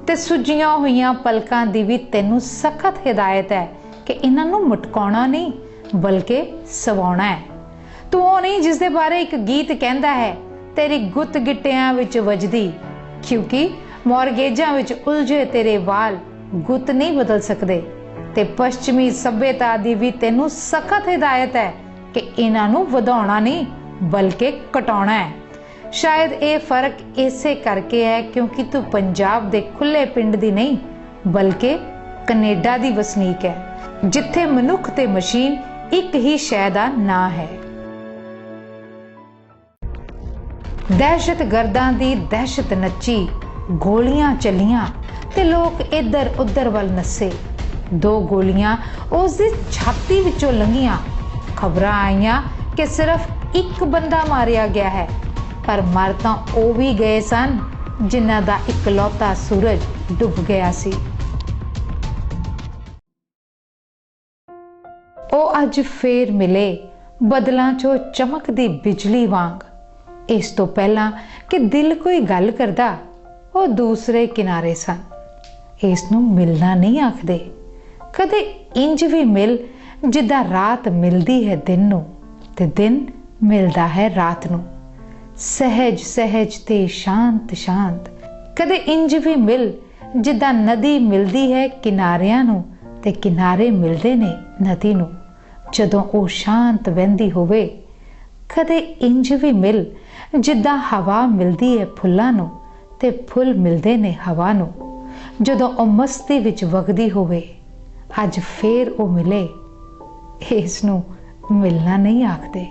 [SPEAKER 2] ਤੇ ਸੁੱਜੀਆਂ ਹੋਈਆਂ ਪਲਕਾਂ ਦੀ ਵੀ ਤੈਨੂੰ ਸਖਤ ਹਿਦਾਇਤ ਹੈ ਕਿ ਇਹਨਾਂ ਨੂੰ ਮਟਕਾਉਣਾ ਨਹੀਂ ਬਲਕਿ ਸਵਾਉਣਾ ਹੈ। ਤੂੰ ਉਹ ਨਹੀਂ ਜਿਸ ਦੇ ਬਾਰੇ ਇੱਕ ਗੀਤ ਕਹਿੰਦਾ ਹੈ ਤੇਰੀ ਗੁੱਤ ਗਿੱਟਿਆਂ ਵਿੱਚ ਵੱਜਦੀ, ਕਿਉਂਕਿ ਮੌਰਗੇਜਾਂ ਵਿੱਚ ਉਲਝੇ ਤੇਰੇ ਵਾਲ ਗੁੱਤ ਨਹੀਂ ਬਦਲ ਸਕਦੇ ਤੇ ਪੱਛਮੀ ਸੱਭਿਅਤਾ ਦੀ ਵੀ ਤੈਨੂੰ ਸਖਤ ਹਿਦਾਇਤ ਹੈ ਕਿ ਇਹਨਾਂ ਨੂੰ ਵਧਾਉਣਾ ਨਹੀਂ ਬਲਕਿ ਘਟਾਉਣਾ ਹੈ। ਸ਼ਾਇਦ ਇਹ ਫਰਕ ਇਸੇ ਕਰਕੇ ਹੈ ਕਿਉਂਕਿ ਤੂੰ ਪੰਜਾਬ ਦੇ ਖੁੱਲੇ ਪਿੰਡ ਦੀ ਨਹੀਂ ਬਲਕਿ ਕੈਨੇਡਾ ਦੀ ਵਸਨੀਕ ਹੈ, ਜਿੱਥੇ ਮਨੁੱਖ ਤੇ ਮਸ਼ੀਨ ਇੱਕ ਹੀ ਸ਼ੈ ਦਾ ਨਾਂ ਹੈ। ਦਹਿਸ਼ਤਗਰਦਾਂ ਦੀ ਦਹਿਸ਼ਤ ਨੱਚੀ, ਗੋਲੀਆਂ ਚੱਲੀਆਂ ਤੇ ਲੋਕ ਇੱਧਰ ਉੱਧਰ ਵੱਲ ਨੱਸੇ। 2 ਗੋਲੀਆਂ ਉਸ ਦੀ ਛਾਤੀ ਵਿੱਚੋਂ ਲੰਘੀਆਂ। ਖਬਰਾਂ ਆਈਆਂ ਕਿ ਸਿਰਫ ਇੱਕ ਬੰਦਾ ਮਾਰਿਆ ਗਿਆ ਹੈ, ਪਰ ਮਰ ਤਾਂ ਉਹ ਵੀ ਗਏ ਸਨ ਜਿਨ੍ਹਾਂ ਦਾ ਇਕਲੌਤਾ ਸੂਰਜ ਡੁੱਬ ਗਿਆ ਸੀ। ਉਹ ਅੱਜ ਫੇਰ ਮਿਲੇ ਬਦਲਾਂ 'ਚੋਂ ਚਮਕਦੀ ਬਿਜਲੀ ਵਾਂਗ। ਇਸ ਤੋਂ ਪਹਿਲਾਂ ਕਿ ਦਿਲ ਕੋਈ ਗੱਲ ਕਰਦਾ ਉਹ ਦੂਸਰੇ ਕਿਨਾਰੇ ਸਨ। ਇਸ ਨੂੰ ਮਿਲਣਾ ਨਹੀਂ ਆਖਦੇ, ਕਦੇ ਇੰਜ ਵੀ ਮਿਲ ਜਿੱਦਾਂ ਰਾਤ ਮਿਲਦੀ ਹੈ ਦਿਨ ਨੂੰ ਤੇ ਦਿਨ ਮਿਲਦਾ ਹੈ ਰਾਤ ਨੂੰ, ਸਹਿਜ ਸਹਿਜ ਤੇ ਸ਼ਾਂਤ ਸ਼ਾਂਤ। ਕਦੇ ਇੰਜ ਵੀ ਮਿਲ ਜਿੱਦਾਂ ਨਦੀ ਮਿਲਦੀ ਹੈ ਕਿਨਾਰਿਆਂ ਨੂੰ ਤੇ ਕਿਨਾਰੇ ਮਿਲਦੇ ਨੇ ਨਦੀ ਨੂੰ ਜਦੋਂ ਉਹ ਸ਼ਾਂਤ ਵਹਿੰਦੀ ਹੋਵੇ। ਕਦੇ ਇੰਜ ਵੀ ਮਿਲ ਜਿੱਦਾਂ ਹਵਾ ਮਿਲਦੀ ਹੈ ਫੁੱਲਾਂ ਨੂੰ ਤੇ ਫੁੱਲ ਮਿਲਦੇ ਨੇ ਹਵਾ ਨੂੰ ਜਦੋਂ ਉਹ ਮਸਤੀ ਵਿੱਚ ਵਗਦੀ ਹੋਵੇ। ਅੱਜ ਫੇਰ ਉਹ ਮਿਲੇ, ਇਸ ਨੂੰ ਮਿਲਣਾ ਨਹੀਂ ਆਖਦੇ।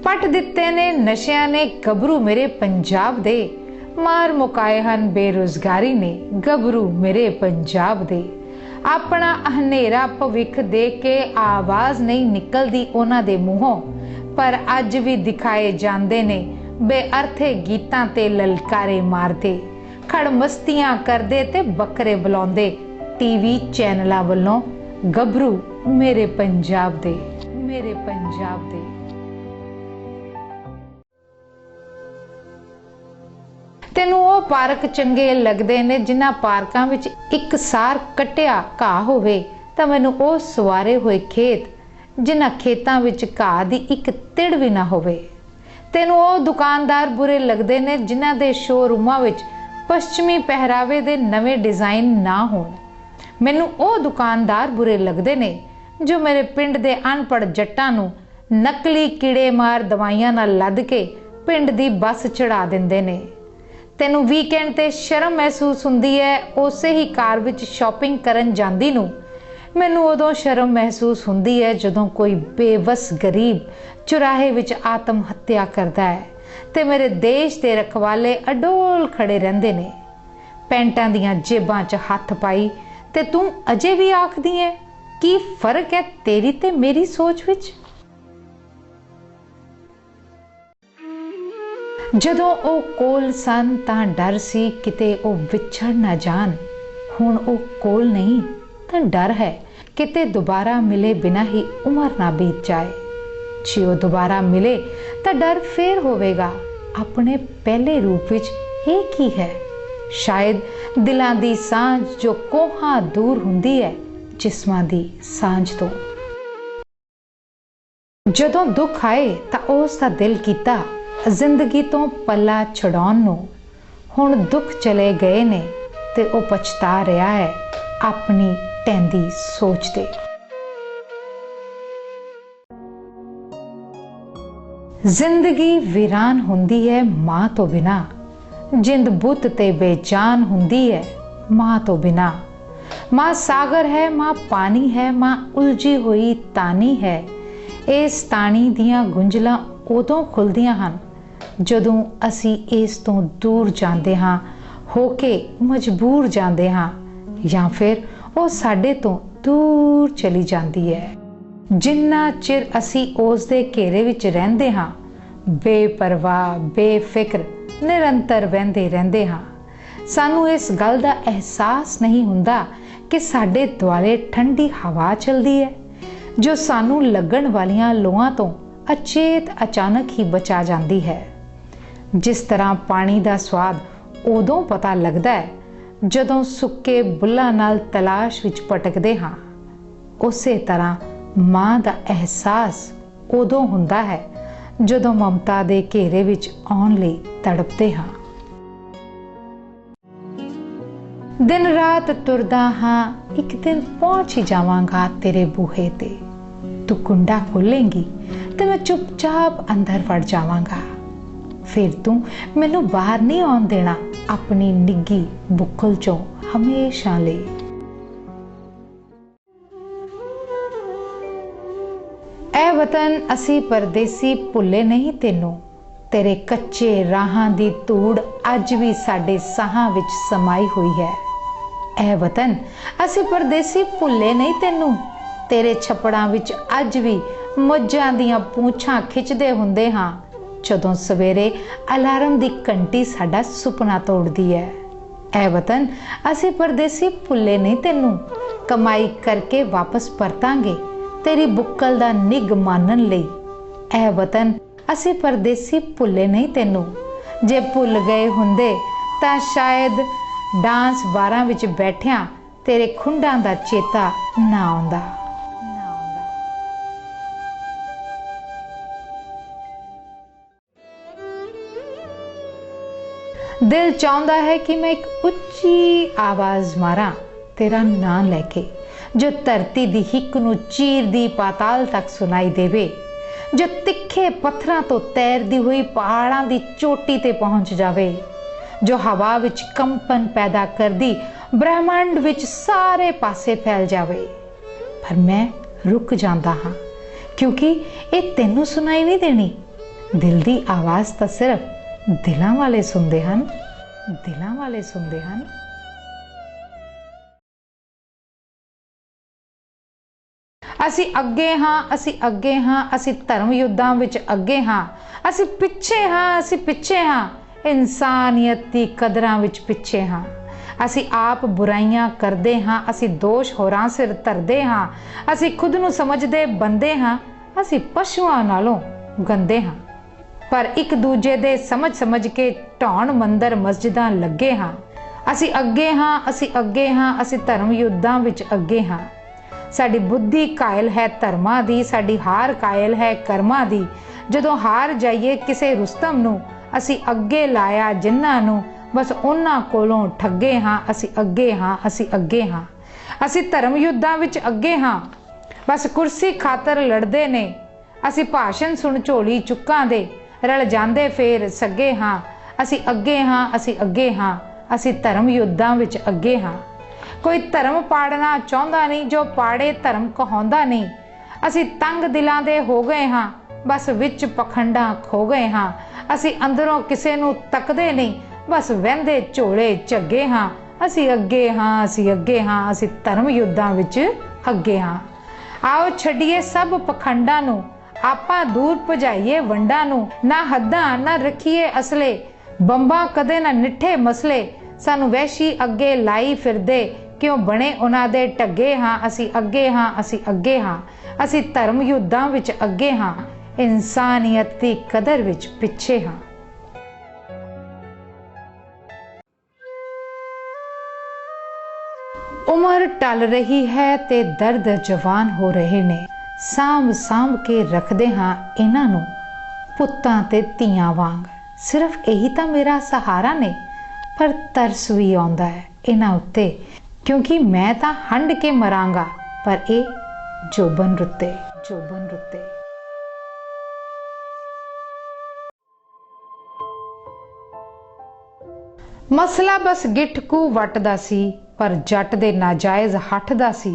[SPEAKER 2] ਪੱਟ ਦਿੱਤੇ ਨੇ ਨਸ਼ਿਆਂ ਨੇ ਗੱਭਰੂ ਮੇਰੇ ਪੰਜਾਬ ਦੇ, ਮਾਰ ਮੁਕਾਏ ਹਨ ਬੇਰੁਜ਼ਗਾਰੀ ਨੇ ਗੱਭਰੂ ਮੇਰੇ ਪੰਜਾਬ ਦੇ। ਆਪਣਾ ਹਨੇਰਾ ਭਵਿੱਖ ਦੇਖ ਕੇ ਆਵਾਜ਼ ਨਹੀਂ ਨਿਕਲਦੀ ਉਹਨਾਂ ਦੇ ਮੂੰਹੋਂ, ਪਰ ਅੱਜ ਵੀ ਦਿਖਾਏ ਜਾਂਦੇ ਨੇ ਬੇਅਰਥੇ ਗੀਤਾਂ ਤੇ ਲਲਕਾਰੇ ਮਾਰਦੇ, ਖੜ ਮਸਤੀਆਂ ਕਰਦੇ ਤੇ ਬੱਕਰੇ ਬੁਲਾਉਂਦੇ ਟੀਵੀ ਚੈਨਲਾਂ ਵੱਲੋਂ ਗੱਭਰੂ ਮੇਰੇ ਪੰਜਾਬ ਦੇ, ਮੇਰੇ ਪੰਜਾਬ ਦੇ। ਤੈਨੂੰ ਉਹ ਪਾਰਕ ਚੰਗੇ ਲੱਗਦੇ ਨੇ ਜਿਨ੍ਹਾਂ ਪਾਰਕਾਂ ਵਿੱਚ ਇੱਕਸਾਰ ਕੱਟਿਆ ਘਾਹ ਹੋਵੇ, ਤਾਂ ਮੈਨੂੰ ਉਹ ਸਵਾਰੇ ਹੋਏ ਖੇਤ ਜਿਨ੍ਹਾਂ ਖੇਤਾਂ ਵਿੱਚ ਘਾਹ ਦੀ ਇੱਕ ਤਿੜ ਵੀ ਨਾ ਹੋਵੇ। ਤੈਨੂੰ ਉਹ ਦੁਕਾਨਦਾਰ ਬੁਰੇ ਲੱਗਦੇ ਨੇ ਜਿਨ੍ਹਾਂ ਦੇ ਸ਼ੋਰੂਮਾਂ ਵਿੱਚ ਪੱਛਮੀ ਪਹਿਰਾਵੇ ਦੇ ਨਵੇਂ ਡਿਜ਼ਾਈਨ ਨਾ ਹੋਣ। ਮੈਨੂੰ ਉਹ ਦੁਕਾਨਦਾਰ ਬੁਰੇ ਲੱਗਦੇ ਨੇ ਜੋ ਮੇਰੇ ਪਿੰਡ ਦੇ ਅਨਪੜ੍ਹ ਜੱਟਾਂ ਨੂੰ ਨਕਲੀ ਕੀੜੇ ਮਾਰ ਦਵਾਈਆਂ ਨਾਲ ਲੱਦ ਕੇ ਪਿੰਡ ਦੀ ਬੱਸ ਚੜਾ ਦਿੰਦੇ ਨੇ। ਤੈਨੂੰ ਵੀਕਐਂਡ ਤੇ ਸ਼ਰਮ ਮਹਿਸੂਸ ਹੁੰਦੀ ਹੈ ਉਸੇ ਹੀ ਕਾਰ ਵਿੱਚ ਸ਼ਾਪਿੰਗ ਕਰਨ ਜਾਂਦੀ ਨੂੰ। ਮੈਨੂੰ ਉਦੋਂ ਸ਼ਰਮ ਮਹਿਸੂਸ ਹੁੰਦੀ ਹੈ ਜਦੋਂ ਕੋਈ ਬੇਵਸ ਗਰੀਬ ਚੁਰਾਹੇ ਵਿੱਚ ਆਤਮ ਹੱਤਿਆ ਕਰਦਾ ਹੈ ਤੇ ਮੇਰੇ ਦੇਸ਼ ਦੇ ਰਖਵਾਲੇ ਅਡੋਲ ਖੜੇ ਰਹਿੰਦੇ ਨੇ, ਪੈਂਟਾਂ ਦੀਆਂ ਜੇਬਾਂ 'ਚ ਹੱਥ ਪਾਈ, ਤੇ ਤੂੰ ਅਜੇ ਵੀ ਆਖਦੀ ਹੈ ਕੀ ਫਰਕ ਹੈ ਤੇਰੀ ਤੇ ਮੇਰੀ ਸੋਚ ਵਿੱਚ। ਜਦੋਂ ਉਹ ਕੋਲ ਸਨ ਤਾਂ ਡਰ ਸੀ ਕਿਤੇ ਉਹ ਵਿਛੜ ਨਾ ਜਾਣ। ਹੁਣ ਉਹ ਕੋਲ ਨਹੀਂ ਤਾਂ ਡਰ ਹੈ ਕਿਤੇ ਦੁਬਾਰਾ ਮਿਲੇ ਬਿਨਾਂ ਹੀ ਉਮਰ ਨਾ ਬੀਤ ਜਾਏ। ਜੇ ਉਹ ਦੁਬਾਰਾ ਮਿਲੇ ਤਾਂ ਡਰ ਫੇਰ ਹੋਵੇਗਾ ਆਪਣੇ ਪਹਿਲੇ ਰੂਪ ਵਿੱਚ। ਇਹ ਕੀ ਹੈ? ਸ਼ਾਇਦ ਦਿਲਾਂ ਦੀ ਸਾਂਝ ਜੋ ਕੋਹਾਂ ਦੂਰ ਹੁੰਦੀ ਹੈ जिस्मां दी सांझ तो। जदों दुख आए तां उस दा दिल कीता जिंदगी तो पल्ला छुड़ाउण नूं। हुण दुख चले गए ने ते ओ पछता रहा है अपनी टैंदी सोच ते। जिंदगी वीरान हुंदी है मां तो बिना, जिंद बुत ते बेजान हुंदी है मां तो बिना। मां सागर है, मां पानी है, मां उलझी हुई तानी है। इस तानी दियां गुंजलां उदों खुलदियां हन जदों असी इस तो दूर जांदे हां, होके मजबूर जांदे हां, या फिर वो साडे तो दूर चली जांदी है। जिन्ना चिर असी उस दे घेरे विच रहिंदे हां, बेपरवाह बेफिक्र निरंतर वहिंदे रहिंदे हां, सानू इस गल दा एहसास नहीं हुंदा कि साडे दुआले ठंडी हवा चलदी है जो सानू लगण वालियां लोआं तो अचेत अचानक ही बचा जांदी है। जिस तरह पानी दा स्वाद उदों पता लगदा है जदों सुक्के बुल्लां नाल तलाश विच भटकदे हां, उसे तरह मां दा एहसास उदों हुंदा है जदों ममता दे घेरे विच आउण लई तड़पदे हां। दिन रात तुरदा हां, एक दिन पहुंच ही जावांगा तेरे बूहे ते। तू कुंडा खोलेंगी ते मैं चुपचाप अंदर वड़ जावांगा। फिर तू मैनू बाहर नहीं आउण देना अपनी निग्गी बुक्कल चों हमेशा लई। ऐ वतन असी परदेसी भुल्ले नहीं तेनू, तेरे कच्चे राहां दी धूड़ अज भी साडे साहां विच समाई हुई है। ऐ वतन असी परदेसी भुल्ले नहीं तेनू, तेरे छपड़ां विच अज भी मੱਝਾਂ ਦੀਆਂ पूंछां खिचदे हुंदे हां जदों सवेरे अलार्म दी घंटी साडा सुपना तोड़दी है। ऐ वतन असी परदेसी भुल्ले नहीं तेनू, कमाई करके वापस परतांगे तेरी बुक्कल दा निग मानन लई। ऐ वतन असी परदेसी भुल्ले नहीं तेनू, जे भुल गए हुंदे तां शायद डांस बारां विच बैठियां तेरे खुंडां दा चेता ना आउंदा। दिल चाहता है कि मैं एक उच्ची आवाज मारा तेरा नाम लैके, जो धरती दी हिक नूं चीरदी पाताल तक सुनाई देवे, जो तिखे पत्थरां तो तैरदी हुई पहाड़ां दी चोटी ते पहुंच जावे, जो हवा विच कंपन पैदा करदी ब्रह्मांड विच सारे पासे फैल जावे। पर मैं रुक जांदा हां क्योंकि ये तेनू सुनाई नहीं देनी। दिल दी आवाज तां सिर्फ दिलां वाले सुनदे हन, दिलां वाले सुनदे हन। असी अगे हाँ, असी अगे हाँ, असी धर्म युद्धां विच अगे हाँ, असी पिछे हाँ, असी पिछे हाँ, इंसानियत दी कदरां विच पिछे हाँ। असी आप बुराइयां करदे हाँ, असी दोष होरां सिर धरदे हाँ, असी खुद नूं समझदे बंदे हाँ, असी पशुआं नालों गंदे हाँ। पर एक दूजे दे समझ समझ के ढाउण मंदिर मस्जिदां लगे हाँ। असी अगे हाँ, असी अगे हाँ, असी धर्म युद्धां विच अगे हाँ। साडी बुद्धि कायल है धर्मां दी, साडी हार कायल है कर्मां दी। जदों हार जाइए किसे रुस्तम नूं, असी अगे लाया जिन्हां नूं, बस उन्हां कोलों ठगे हाँ। असी अगे हाँ, असी अगे हाँ, असी धर्म युद्धां विच अगे हाँ, बस कुर्सी खातर लड़दे ने। असी भाषण सुन झोली चुक्कां दे रल जांदे फेर सगे हाँ। असी अगे हाँ, असी अगे हाँ, असी धर्म युद्धां विच अगे हाँ। कोई धर्म पाड़ना चाहुंदा नहीं जो पाड़े धर्म कहाउंदा नहीं। असी तंग दिलां दे हो गए हाँ, बस विच पखंडां खो गए हाँ। असी अंदरों किसे नूं तकदे नहीं, बस वहिंदे झोले झग्गे हाँ। असी अगे हाँ, असी अगे हाँ, असी धर्म युद्धां विच अगे हाँ। आओ छड्डीए सब पखंडां नूं, आपां दूर भजाइए वंडां नूं। ना हद्दां ना रखीए असले, बंबां कदे ना निठे मसले। सानू वैशी अगे लाई फिरदे, क्यों बने उन्हां दे टगे हाँ। असी अगे हाँ, असी अगे हाँ, असी धर्म युद्धां विच अगे हाँ, इंसानियत दी कदर विच पिछे हाँ। उमर टल रही है ते दर्द जवान हो रहे ने। सांभ सांभ के रखदे हां इन्हां नूं पुत्तां ते धीआं वांग। सिर्फ यही तो मेरा सहारा ने, पर तरस भी आउंदा है इन्हां उत्ते, क्योंकि मैं तां हंड के मरांगा, पर ये जोबन रुत्ते। मसला बस गिठ कू वट दा सी, पर जट दे नाजायज हठ दा सी।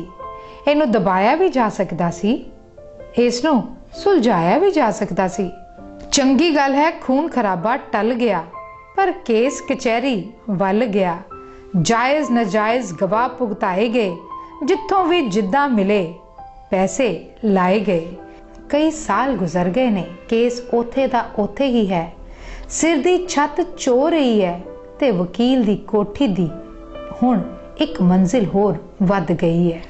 [SPEAKER 2] इनू दबाया भी जा सकदा सी, इसनू सुलझाया भी जा सकदा सी। चंगी गल है खून खराबा टल गया, पर केस कचहरी वल गया। जायज नाजायज गवाह भुगताए गए, जिथों भी जिद्दां मिले पैसे लाए गए। कई साल गुजर गए ने, केस ओथे दा ओथे ही है। सिर दी छत चो रही है ते वकील दी कोठी दी हुण एक मंजिल होर वध गई है।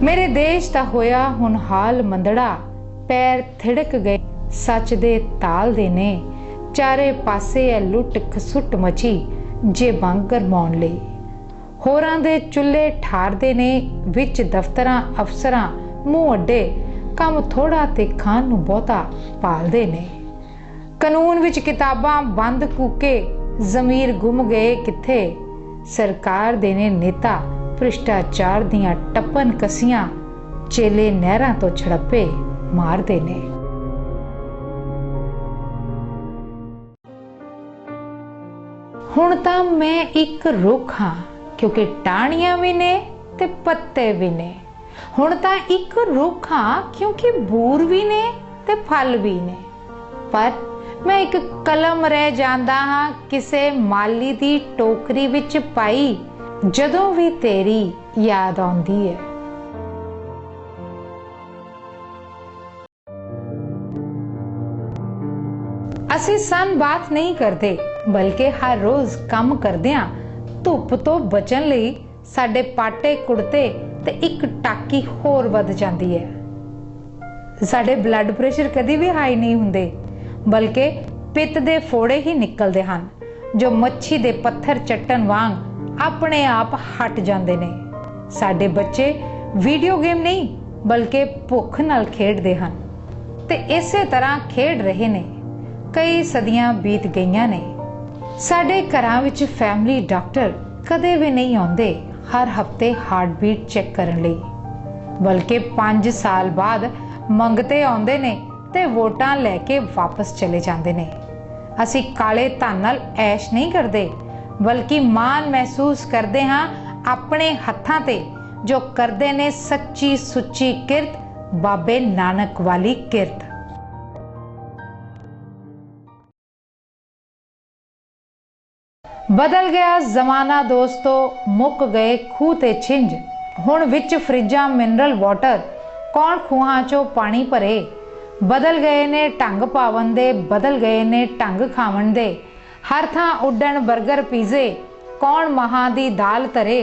[SPEAKER 2] मेरे देश दा होया हुण हाल मंदड़ा, पैर थिड़क गए सच दे ताल दे ने। चारे पासे है लुट खसुट मची जेबां गरमाउण लई। होरां दे चुल्हे ठारदे ने, विच दफ्तरां अफसरां मूंह अड्डे काम थोड़ा ते खान नूं बहुता पालदे ने। कानून विच किताबां बंद कूके, जमीर गुम गए किथे। सरकार दे ने नेता भ्रिष्टाचार दियां टप्पन कसियां, चेले नहरां तो छड़प्पे मारदे ने। हुण तां मैं एक रुख हां, क्योंकि टाहणियां भी ने ते पत्ते भी ने। हुण तां एक रुख हां, क्योंकि बूर भी ने ते फल भी ने। पर मैं एक कलम रह जांदा हां, किसे माली दी टोकरी विच पाई, जदों भी तेरी याद आउंदी है। ਅਸੀਂ सन बात नहीं करते, बल्कि हर रोज काम करदियां धुप तो बचन लई साडे पाटे कुड़ते ते एक टाकी होर वध जांदी है। साडे ब्लड प्रेशर कदी भी हाई नहीं हुंदे, बल्कि पित्त दे फोड़े ही निकलदे हन, जो मच्छी दे पत्थर चट्टन वांग अपने आप हट जांदे ने। साडे बच्चे वीडियो गेम नहीं, बल्कि भुख नाल खेडदे हन, ते इसे तरह खेड रहे ने। कई सदियां बीत गईयां ने। साडे घरां विच फैमिली डॉक्टर कदे भी नहीं आउंदे हर हफ्ते हार्ट बीट चेक करन लई, बल्कि 5 साल बाद मंगते आउंदे ने ते वोटां लैके वापस चले जांदे ने। असी काले धन नाल ऐश नहीं करदे, बल्कि माण महसूस करदे हां अपने हत्थां ते, जो करदे ने सच्ची सुच्ची किरत, बाबे नानक वाली किरत। बदल गया जमाना दोस्तों, मुक गए खूह ते छिंज। हुण विच फ्रिजां मिनरल वाटर, कौन खूहां चों पानी भरे। बदल गए ने ढंग पावन दे, बदल गए ने ढंग खावन दे। हर थां उड्डण बर्गर पीजे, कौन महां दी दाल धरे।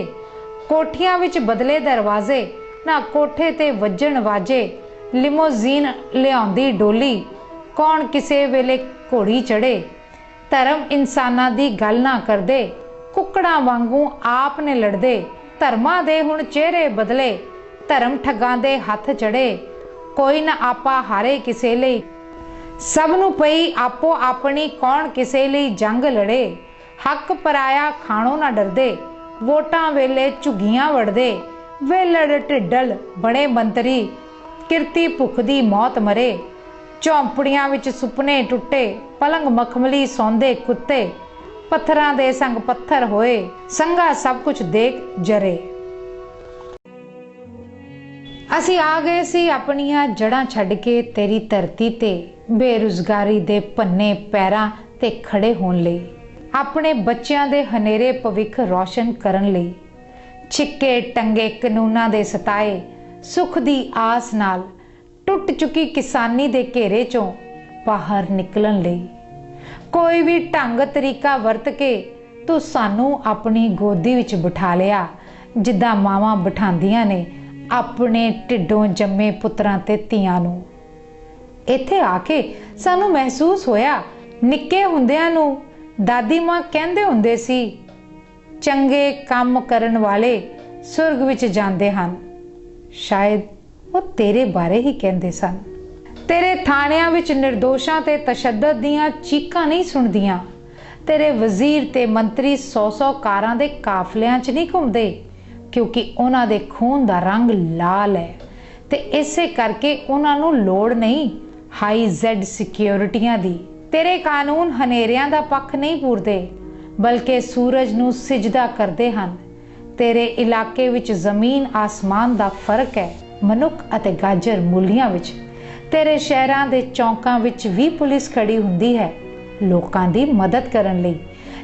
[SPEAKER 2] कोठियां विच बदले दरवाजे, ना कोठे ते वज्जण वाजे। लिमोजीन लिआउंदी डोली, कौन किसे वेले घोड़ी चढ़े। धर्म इंसाना दी गल ना करदे, कुकड़ा वांगू आप ने लड़दे। धर्मां दे हुण चेहरे बदले, धर्म ठगां दे हथ चढ़े। कोई ना आपा हारे किसे लई, सब नूं पई आपो अपनी, कौन किसे लई जंग लड़े। हक पराया खाणों ना डरदे, वोटां वेले झुग्गियां वड़दे। वेलड़ ढिड्डल बणे मंतरी, किरती भुख दी मौत मरे। झोंपड़ियां विच सुपने टुटे, पलंग मखमली सौंदे कुत्ते। पत्थरां दे संग पत्थर होए, संगा सब कुछ देख जरे। असी आ गए सी अपनियां जड़ां छड्ड के तेरी धरती ते, बेरोजगारी दे भन्ने पैरां ते खड़े होण लई, अपने बच्चियां दे हनेरे भविख रोशन करन लई। छिक्के टंगे कानूनां दे सताए, सुख दी आस नाल टुट चुकी किसानी दे घेरे चों बाहर निकलन लई। कोई भी ढंग तरीका वरत के तू सानू अपनी गोदी विच बिठा लिया, जिद्दां मावां बिठांदियां ने अपने ढिड्डों जम्मे पुत्रां ते धीआं नूं। इत्थे आके सानू महसूस होया ਨਿੱਕੇ ਹੁੰਦਿਆਂ ਨੂੰ ਦਾਦੀ ਮਾਂ ਕਹਿੰਦੇ ਹੁੰਦੇ ਸੀ, ਚੰਗੇ ਕੰਮ ਕਰਨ ਵਾਲੇ ਸੁਰਗ ਵਿੱਚ ਜਾਂਦੇ ਹਨ। ਸ਼ਾਇਦ ਉਹ ਤੇਰੇ ਬਾਰੇ ਹੀ ਕਹਿੰਦੇ ਸਨ। ਤੇਰੇ ਥਾਣਿਆਂ ਵਿੱਚ ਨਿਰਦੋਸ਼ਾਂ ਤੇ ਤਸ਼ੱਦਦ ਦੀਆਂ ਚੀਕਾਂ ਨਹੀਂ ਸੁਣਦੀਆਂ। ਤੇਰੇ ਵਜ਼ੀਰ ਤੇ ਮੰਤਰੀ 100-100 ਕਾਰਾਂ ਦੇ ਕਾਫਲਿਆਂ 'ਚ ਨਹੀਂ ਘੁੰਮਦੇ, ਕਿਉਂਕਿ ਉਹਨਾਂ ਦੇ ਖੂਨ ਦਾ ਰੰਗ ਲਾਲ ਹੈ ਤੇ ਇਸੇ ਕਰਕੇ ਉਹਨਾਂ ਨੂੰ ਲੋੜ ਨਹੀਂ ਹਾਈ ਜ਼ੈਡ ਸਿਕਿਉਰਿਟੀਆਂ ਦੀ। ਤੇਰੇ ਕਾਨੂੰਨ ਹਨੇਰਿਆਂ ਦਾ ਪੱਖ ਨਹੀਂ ਪੂਰਦੇ, ਬਲਕਿ ਸੂਰਜ ਨੂੰ ਸਿਜਦਾ ਕਰਦੇ ਹਨ। ਤੇਰੇ ਇਲਾਕੇ ਵਿੱਚ ਜ਼ਮੀਨ ਆਸਮਾਨ ਦਾ ਫਰਕ ਹੈ, ਮਨੁੱਖ ਅਤੇ ਗਾਜਰ ਮੂਲੀਆਂ ਵਿੱਚ। ਤੇਰੇ ਸ਼ਹਿਰਾਂ ਦੇ ਚੌਂਕਾਂ ਵਿੱਚ ਵੀ ਪੁਲਿਸ ਖੜੀ ਹੁੰਦੀ ਹੈ, ਲੋਕਾਂ ਦੀ ਮਦਦ ਕਰਨ ਲਈ,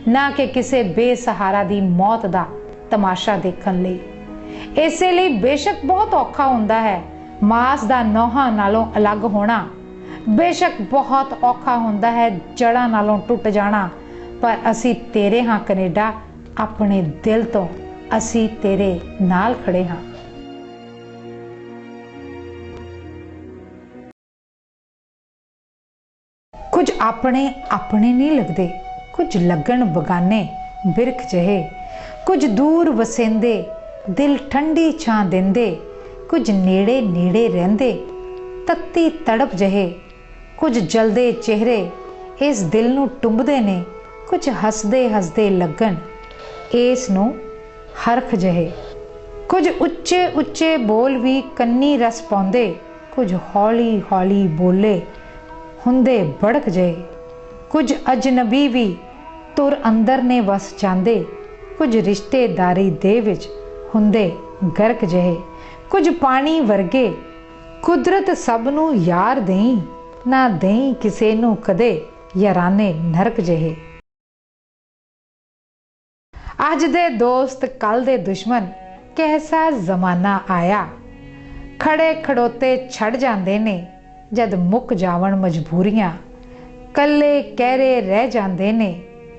[SPEAKER 2] ਨਾ ਕਿ ਕਿਸੇ ਬੇਸਹਾਰਾ ਦੀ ਮੌਤ ਦਾ ਤਮਾਸ਼ਾ ਦੇਖਣ ਲਈ। ਇਸੇ ਲਈ ਬੇਸ਼ੱਕ ਬਹੁਤ ਔਖਾ ਹੁੰਦਾ ਹੈ ਮਾਸ ਦਾ ਨੋਹਾਂ ਨਾਲੋਂ ਅਲੱਗ ਹੋਣਾ, ਬੇਸ਼ੱਕ ਬਹੁਤ ਔਖਾ ਹੁੰਦਾ ਹੈ ਜੜ੍ਹਾਂ ਨਾਲੋਂ ਟੁੱਟ ਜਾਣਾ, ਪਰ ਅਸੀਂ ਤੇਰੇ ਹਾਂ ਕੈਨੇਡਾ, ਆਪਣੇ ਦਿਲ ਤੋਂ ਅਸੀਂ ਤੇਰੇ ਨਾਲ ਖੜੇ ਹਾਂ। ਕੁਝ ਆਪਣੇ ਆਪਣੇ ਨਹੀਂ ਲੱਗਦੇ, ਕੁਝ ਲੱਗਣ ਬਗਾਨੇ ਬਿਰਖ ਜਿਹੇ, ਕੁਝ ਦੂਰ ਵਸੇਂਦੇ ਦਿਲ ਠੰਡੀ ਛਾਂ ਦਿੰਦੇ, ਕੁਝ ਨੇੜੇ ਨੇੜੇ ਰਹਿੰਦੇ ਤੱਤੀ ਤੜਪ ਜਿਹੇ, ਕੁਝ ਜਲਦੇ ਚਿਹਰੇ ਇਸ ਦਿਲ ਨੂੰ ਟੁੰਬਦੇ ਨੇ, ਕੁਝ ਹੱਸਦੇ ਹੱਸਦੇ ਲੱਗਣ ਇਸ ਨੂੰ ਹਰਖ ਜਿਹੇ, ਕੁਝ ਉੱਚੇ ਉੱਚੇ ਬੋਲ ਵੀ ਕੰਨੀ ਰਸ ਪਾਉਂਦੇ, ਕੁਝ ਹੌਲੀ ਹੌਲੀ ਬੋਲੇ ਹੁੰਦੇ ਬੜਕ ਜਿਹੇ, ਕੁਝ ਅਜਨਬੀ ਵੀ ਤੁਰ ਅੰਦਰ ਨੇ ਵਸ ਜਾਂਦੇ, ਕੁਝ ਰਿਸ਼ਤੇਦਾਰੀ ਦੇ ਵਿੱਚ ਹੁੰਦੇ ਗਰਕ ਜਿਹੇ, ਕੁਝ ਪਾਣੀ ਵਰਗੇ ਕੁਦਰਤ ਸਭ ਨੂੰ ਯਾਰ ਦੇਈ, ਨਾ ਦੇਈ ਕਿਸੇ ਨੂੰ ਕਦੇ ਯਾਰਾਨੇ ਨਰਕ ਜਿਹੇ। ਅੱਜ ਦੇ ਦੋਸਤ ਕੱਲ ਦੇ ਦੁਸ਼ਮਣ, ਕੈਸਾ ਜ਼ਮਾਨਾ ਆਇਆ। ਖੜੇ ਖੜੋਤੇ ਛੱਡ ਜਾਂਦੇ ਨੇ ਜਦ ਮੁੱਕ ਜਾਵਣ ਮਜਬੂਰੀਆਂ, ਕੱਲੇ ਕਹਿਰੇ ਰਹਿ ਜਾਂਦੇ ਨੇ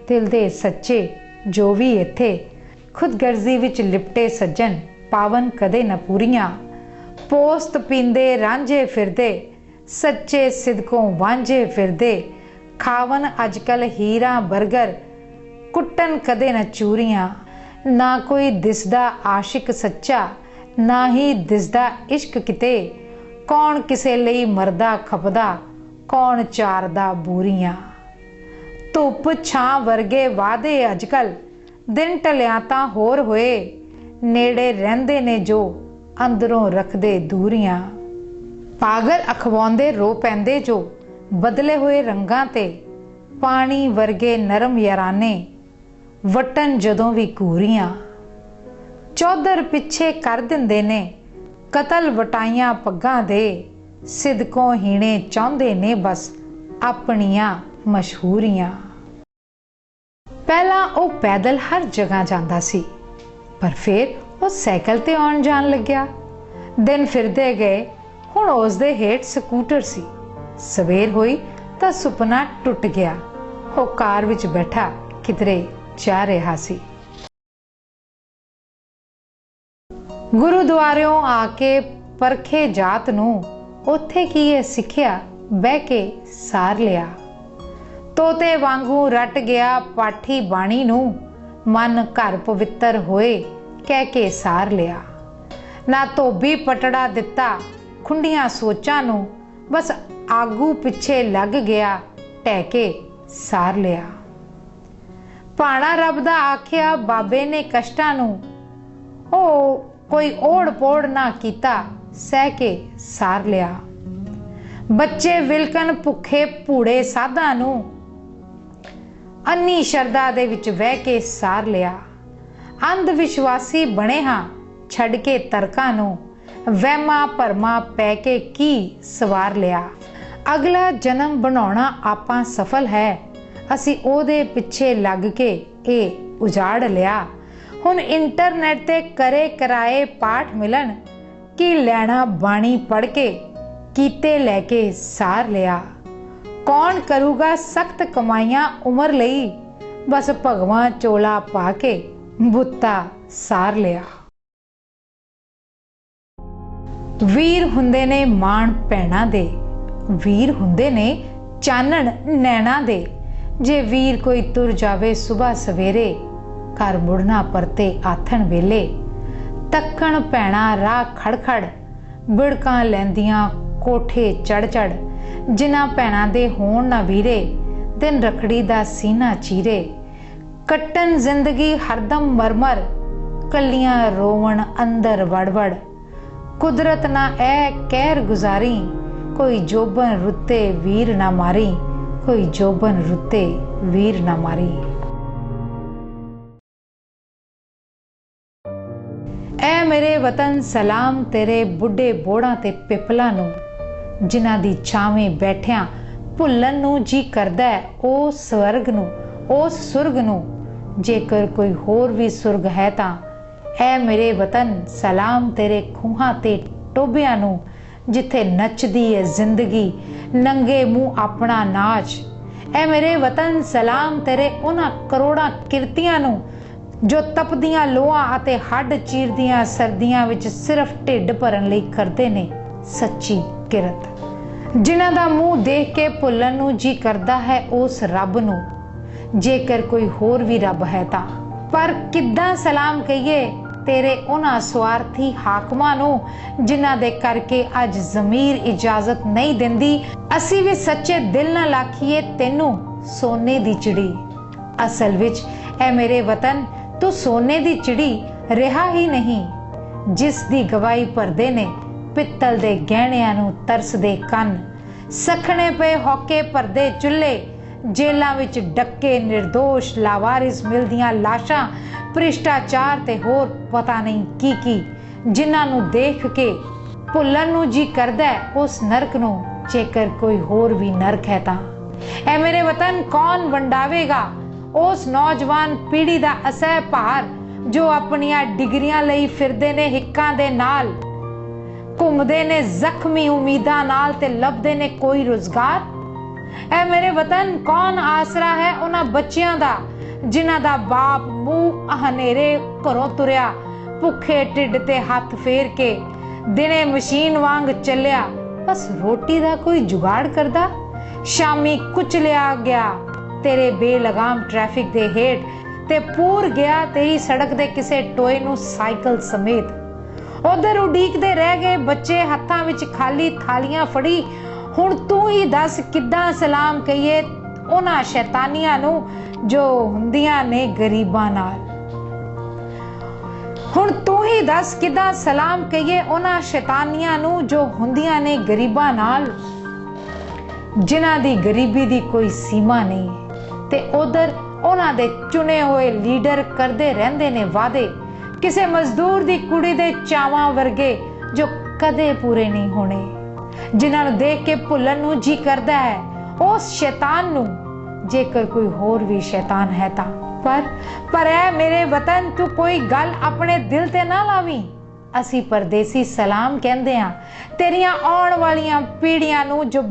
[SPEAKER 2] ਦਿਲ ਦੇ ਸੱਚੇ ਜੋ ਵੀ ਇੱਥੇ, ਖੁਦਗਰਜ਼ੀ ਵਿੱਚ ਲਿਪਟੇ ਸੱਜਣ ਪਾਵਨ ਕਦੇ ਨਾ ਪੂਰੀਆਂ, ਪੋਸਤ ਪੀਂਦੇ ਰਾਂਝੇ ਫਿਰਦੇ ਸੱਚੇ ਸਿਦਕੋਂ ਵਾਂਝੇ ਫਿਰਦੇ, ਖਾਵਨ ਅੱਜ ਕੱਲ ਹੀਰਾ ਬਰਗਰ ਕੁੱਟਣ ਕਦੇ ਨਾ ਚੂਰੀਆਂ, ਨਾ ਕੋਈ ਦਿਸਦਾ ਆਸ਼ਿਕ ਸੱਚਾ, ਨਾ ਹੀ ਦਿਸਦਾ ਇਸ਼ਕ ਕਿਤੇ, ਕੌਣ ਕਿਸੇ ਲਈ ਮਰਦਾ ਖਪਦਾ, ਕੌਣ ਚਾਰਦਾ ਬੂਰੀਆਂ। ਧੁੱਪ ਛਾਂ ਵਰਗੇ ਵਾਅਦੇ ਅੱਜ ਕੱਲ ਦਿਨ ਢਲਿਆਂ ਤਾਂ ਹੋਰ ਹੋਏ, ਨੇੜੇ ਰਹਿੰਦੇ ਨੇ ਜੋ ਅੰਦਰੋਂ ਰੱਖਦੇ ਦੂਰੀਆਂ। ਪਾਗਲ ਅਖਵਾਉਂਦੇ ਰੋ ਪੈਂਦੇ ਜੋ ਬਦਲੇ ਹੋਏ ਰੰਗਾਂ ਤੇ, ਪਾਣੀ ਵਰਗੇ ਨਰਮ ਯਾਰਾਨੇ ਵਟਣ ਜਦੋਂ ਵੀ ਘੂਰੀਆਂ। ਚੌਧਰ ਪਿੱਛੇ ਕਰ ਦਿੰਦੇ ਨੇ ਕਤਲ ਵਟਾਈਆਂ ਪੱਗਾਂ ਦੇ, ਸਿਦਕੋਂ ਹੀਣੇ ਚਾਹੁੰਦੇ ਨੇ ਬਸ ਆਪਣੀਆਂ ਮਸ਼ਹੂਰੀਆਂ। ਪਹਿਲਾਂ ਉਹ ਪੈਦਲ ਹਰ ਜਗ੍ਹਾ ਜਾਂਦਾ ਸੀ, ਪਰ ਫਿਰ ਉਹ ਸਾਈਕਲ ਤੇ ਆਉਣ ਜਾਣ ਲੱਗਿਆ। ਦਿਨ ਫਿਰਦੇ ਗਏ, ਹੁਣ ਉਸ ਦੇ ਹੇਠ ਸਕੂਟਰ ਸੀ। ਸਵੇਰ ਹੋਈ ਤਾਂ ਸੁਪਨਾ ਟੁੱਟ ਗਿਆ, ਉਹ ਕਾਰ ਵਿੱਚ ਬੈਠਾ ਕਿਧਰੇ ਜਾ ਰਿਹਾ ਸੀ। ਗੁਰਦੁਆਰਿਓਂ ਆ ਕੇ ਪਰਖੇ ਜਾਤ ਨੂੰ, ਉੱਥੇ ਕੀ ਇਹ ਸਿੱਖਿਆ ਬਹਿ ਕੇ ਸਾਰ ਲਿਆ। ਤੋਤੇ ਵਾਂਗੂ ਰੱਟ ਗਿਆ ਪਾਠੀ ਬਾਣੀ ਨੂੰ, ਮਨ ਘਰ ਪਵਿੱਤਰ ਹੋਏ ਕਹਿ ਕੇ ਸਾਰ ਲਿਆ। ਨਾ ਧੋਬੀ ਪਟੜਾ ਦਿੱਤਾ ਖੁੰਡੀਆਂ ਸੋਚਾਂ ਨੂੰ, ਬਸ ਆਗੂ ਪਿੱਛੇ ਲੱਗ ਗਿਆ ਟਹਿ ਕੇ ਸਾਰ ਲਿਆ। ਭਾਣਾ ਰੱਬ ਦਾ ਆਖਿਆ ਬਾਬੇ ਨੇ ਕਸ਼ਟਾਂ ਨੂੰ, ਉਹ ਕੋਈ ਓੜ ਪੋੜ ਨਾ ਕੀਤਾ ਸਹਿ ਕੇ ਸਾਰ ਲਿਆ। ਬੱਚੇ ਵਿਲਕਣ ਭੁੱਖੇ ਭੂੜੇ ਸਾਧਾਂ ਨੂੰ, ਅੰਨੀ ਸ਼ਰਧਾ ਦੇ ਵਿੱਚ ਵਹਿ ਕੇ ਸਾਰ ਲਿਆ। ਅੰਧ ਵਿਸ਼ਵਾਸੀ ਬਣੇ ਹਾਂ ਛੱਡ ਕੇ ਤਰਕਾਂ ਨੂੰ, ਵਹਿਮਾਂ ਭਰਮਾਂ ਪੈ ਕੇ ਕੀ ਸਵਾਰ ਲਿਆ। ਅਗਲਾ ਜਨਮ ਬਣਾਉਣਾ ਆਪਾਂ ਸਫਲ ਹੈ, ਅਸੀਂ ਉਹਦੇ ਪਿੱਛੇ ਲੱਗ ਕੇ ਇਹ ਉਜਾੜ ਲਿਆ। ਹੁਣ ਇੰਟਰਨੈਟ ਤੇ ਕਰੇ ਕਰਾਏ ਪਾਠ ਮਿਲਣ, ਕੀ ਲੈਣਾ ਬਾਣੀ ਪੜ ਕੇ ਕੀਤੇ ਲੈ ਕੇ ਸਾਰ ਲਿਆ। ਕੌਣ ਕਰੂਗਾ ਸਖਤ ਕਮਾਈਆਂ ਉਮਰ ਲਈ, ਬਸ ਭਗਵਾਂ ਚੋਲਾ ਪਾ ਕੇ ਬੁੱਤਾ ਸਾਰ ਲਿਆ। ਵੀਰ ਹੁੰਦੇ ਨੇ ਮਾਣ ਭੈਣਾਂ ਦੇ, ਵੀਰ ਹੁੰਦੇ ਨੇ ਚਾਨਣ ਨੈਣਾ ਦੇ, जे वीर कोई तुर जावे सुबह सवेरे, घर मुड़ना परते आथण वेले। तक्कण भैणा राह खड़खड़, बिड़कां लैंदियां कोठे चढ़ चढ़। जिन्हां भैणां दे होण ना वीरे, दिन रखड़ी दा सीना चीरे। कट्टन जिंदगी हरदम मरमर, कलियां रोवण अंदर वड़वड़। कुदरत ना ऐ कहर गुजारी, कोई जोबन रुते वीर ना मारी, कोई जोबन रुते वीर ना मारी। ऐ मेरे वतन सलाम तेरे बुढ़े बोड़ा ते पिपला नू, जिन्हां दी छावें बैठिया भुल्लन नू जी करदा है ओ स्वर्ग नू, उस सुरग नू। जेकर कोई होर भी सुरग है तां ऐ मेरे वतन सलाम तेरे खूहां ते टोबियां नू, जिथे नचदी है जिंदगी नंगे मुंह अपना नाच। ऐ मेरे वतन सलाम तेरे उन्हां करोड़ां किरतियां नू, जो तपदियां लोहां अते हड्ड चीरदियां सर्दियां विच सिर्फ ढिड भरन लई करदे ने सच्ची किरत। जिन्हां दा मूंह देख के भुल्लन नू जी करदा है उस रब नू, जेकर कोई होर भी रब है तां। पर किद्दां सलाम कहिए तेरे उन्हां स्वार्थी हाकमां नू, जिन्हां दे करके अज जमीर इजाजत नहीं दिंदी असी भी सच्चे दिल नाल आखीए तैनू सोने दी चिड़ी। असल विच ऐ मेरे वतन तू सोने दी चिड़ी रहा ही नहीं, जिस दी गवाही भरदे ने पित्तल दे गहणियां नू तरसदे कन। सखने पे हौके भरदे चुल्हे, जेलां विच डक्के निर्दोष लावारिस मिलदियां लाशां, भ्रिष्टाचार ते होर पता नहीं की, जिन्हां नू देख के भुल्लन नू जी करदा है उस नरक नू, जेकर कोई होर भी नरक है तां। ऐ मेरे वतन कौन वंडावेगा उस नौजवान पीढ़ी दा असह भार, जो अपनियां डिग्रियां लई फिरदे ने हिक्कां दे नाल, घुमदे ने जख्मी उम्मीदां नाल ते लभदे ने कोई रोजगार। ऐ मेरे वतन कौन आसरा है उन्हां बच्चियां दा, जिन्हां दा बाप मूंह हनेरे घरों तुरिया, भुखे ढिड ते हथ फेर के दिने मशीन वांग चलिया, बस रोटी दा कोई जुगाड़ करदा। शामी कुचलिया गया तेरे बेलगाम ट्रैफिक दे हेठ, ते पूर गया तेरी सड़क दे किसे टोए नू साइकिल समेत। उधर उडीकदे रह गए बच्चे हत्थां विच खाली थालियां फड़ी। हुण तू ही दस किद्दां सलाम कहिए उन्हां शैतानियां नू, जो हुंदियां ने गरीबां नाल। हुण तू ही दस किद्दां सलाम कहिए उन्हां शैतानियां नू, जो हुंदियां ने गरीबां नाल, जिन्हां दी गरीबी दी कोई सीमा नहीं। ते उधर उन्हां दे चुने होए लीडर करदे रहंदे ने वादे, किसे मजदूर दी कुड़ी दे चावां वर्गे, जो कदे पूरे नहीं होने। जिन्हां नू देख के भुल्लन नू जी करदा है उस शैतान नू, जेकर कोई होर भी शैतान है तां। पर ऐ मेरे वतन तू कोई गल अपने दिल ते ना लावी। असी परदेसी सलाम कहंदे हां तेरियां आउण वालियां पीढ़ियां नू, जो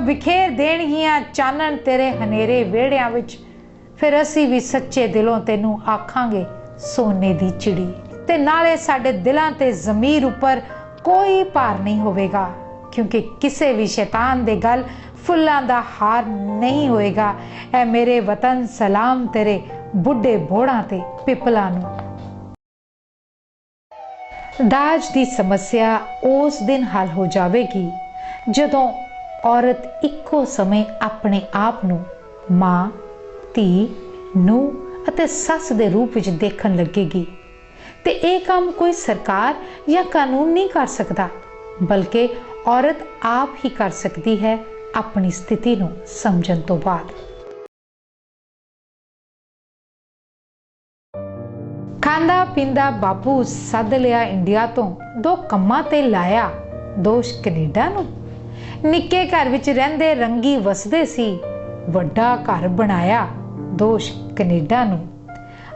[SPEAKER 2] बिखेर देणगियां चानण तेरे हनेरे वेड़ियां विच। फिर असी भी सच्चे दिलों तेनू आखांगे सोने दी चिड़ी, ते नाले साडे दिलां ते जमीर उपर कोई भार नहीं होवेगा, क्योंकि किसे भी शैतान दे गल फुल्लां दा हार नहीं होएगा। ऐ मेरे वतन सलाम तेरे बुढ़े बोड़ां ते पिपलां नू। दाज दी समस्या उस दिन हल हो जावेगी जदों औरत इक्को समय अपने आप नू मां, धी, नूह अते सस दे रूप विच देखण लगेगी। ते ਇਹ काम कोई सरकार या कानून नहीं कर सकता, बल्कि औरत आप ही कर सकती है अपनी स्थिति नू समझण तो बाद। खांदा पींदा बापू सद लिया इंडिया तो, दो कम्मां ते लाया दोष कनेडा नू। निक्के घर विच रहिंदे रंगी वसदे सी, वड्डा घर बनाया दोष कनेडा नू।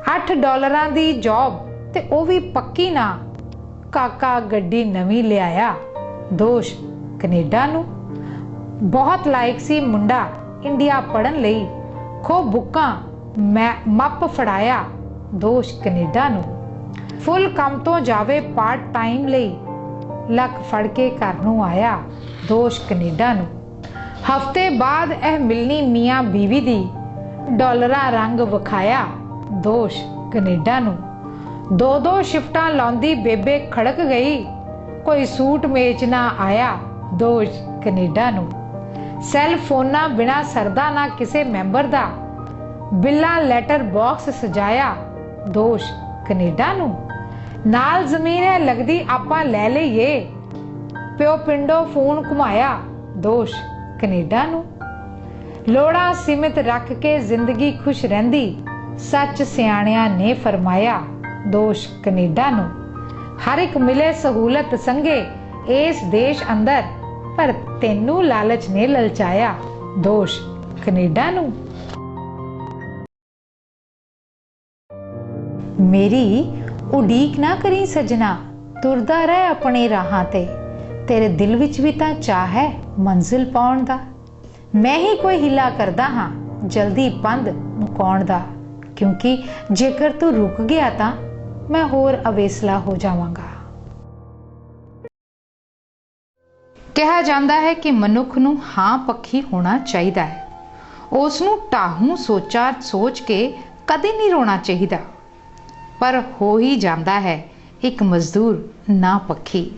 [SPEAKER 2] $8 दी जॉब ते ओ भी पक्की ना, काका गड्डी नवीं लियाया दोष कनेडा नू। बहुत लायक सी मुंडा इंडिया पढ़न लई, खूब बुक्कां मप फड़ाया दोष कनेडा नू। फुल काम तो जावे पार्ट टाइम लई, लक फड़ के घर नू आया दोष कनेडा नू। हफ्ते बाद यह मिलनी मियाँ बीवी दी डॉलरा रंग विखाया दोष कनेडा नू। दो दो शिफ्टां लाउंदी बेबे खड़क गई, कोई सूट मेच ना आया दोष कनेडा नू। सैल फोना बिना सरदा ना किसे मैंबर दा, बिल्ला लैटर बॉक्स सजाया दोष कनेडा नू। नाल जमीन है लगदी आपां लै लईए, प्यो पिंडों फोन घुमाया दोष कनेडा नू। लोड़ा सीमित रख के जिंदगी खुश रहिंदी, सच सियाणियां ने फरमाया दोष कनेडा नू। हर एक मिले सहूलत संगे इस देश अंदर, पर तेनू लालच ने ललचाया दोष कनेडा नू। मेरी उडीक ना करी सजना, तुरदा रह अपने राहां ते, तेरे दिल विच भी तां चाह है मंजिल पाउण दा। मैं ही कोई हिला करदा हाँ जल्दी पंध मुकाउण दा, क्योंकि जेकर तू रुक गया तां मैं होर अवेसला हो जावांगा। कहा जाता है कि मनुख नूं हां पक्षी होना चाहिए है, उसनूं टाहू सोचा सोच के कदे नहीं रोना चाहिए, पर हो ही जाता है एक मजदूर ना पक्षी,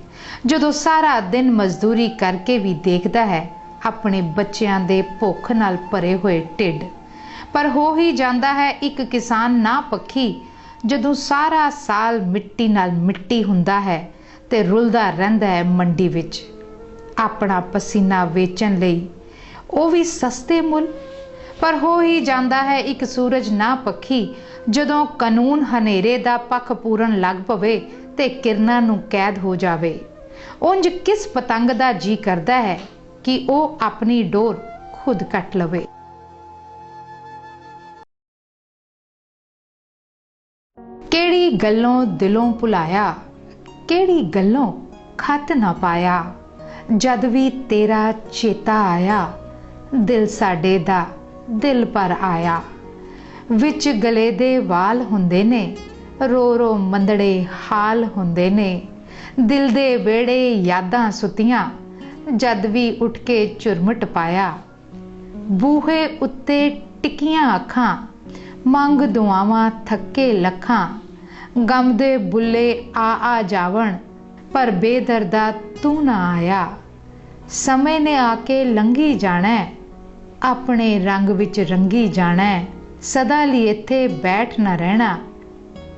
[SPEAKER 2] जदों सारा दिन मजदूरी करके भी देखता है अपने बच्चों के भुख नाल भरे हुए ढिड। पर हो ही जाता है एक किसान ना पक्षी, जदों सारा साल मिट्टी नाल मिट्टी हुंदा है ते रुलदा रहिंदा है मंडी विच अपना पसीना वेचण लई, वो भी सस्ते मुल। पर हो ही जाता है एक सूरज ना पक्षी, जदों कानून हनेरे दा पख पूरन लग पवे ते किरनां नूं कैद हो जावे। उंज किस पतंग दा जी करदा है कि वो अपनी डोर खुद कट लवे। केड़ी गल्लों दिलों भुलाया, केड़ी गल्लों खत ना पाया, जद भी तेरा चेता आया दिल साडे दा दिल पर आया। विच गले दे वाल हुंदे ने, रो रो मंदड़े हाल हुंदे ने, दिल दे वेड़े यादां सुतियां जद भी उठ के चुरमट पाया। बूहे उत्ते टिकियां अखां मंग दुआवां थके लखां, गम दे बुल्ले आ जावण पर बेदर्दा तू ना आया। समय ने आके लंघी जाना, अपने रंग विच रंगी जाना, सदा लिए इत्थे बैठ ना रहना,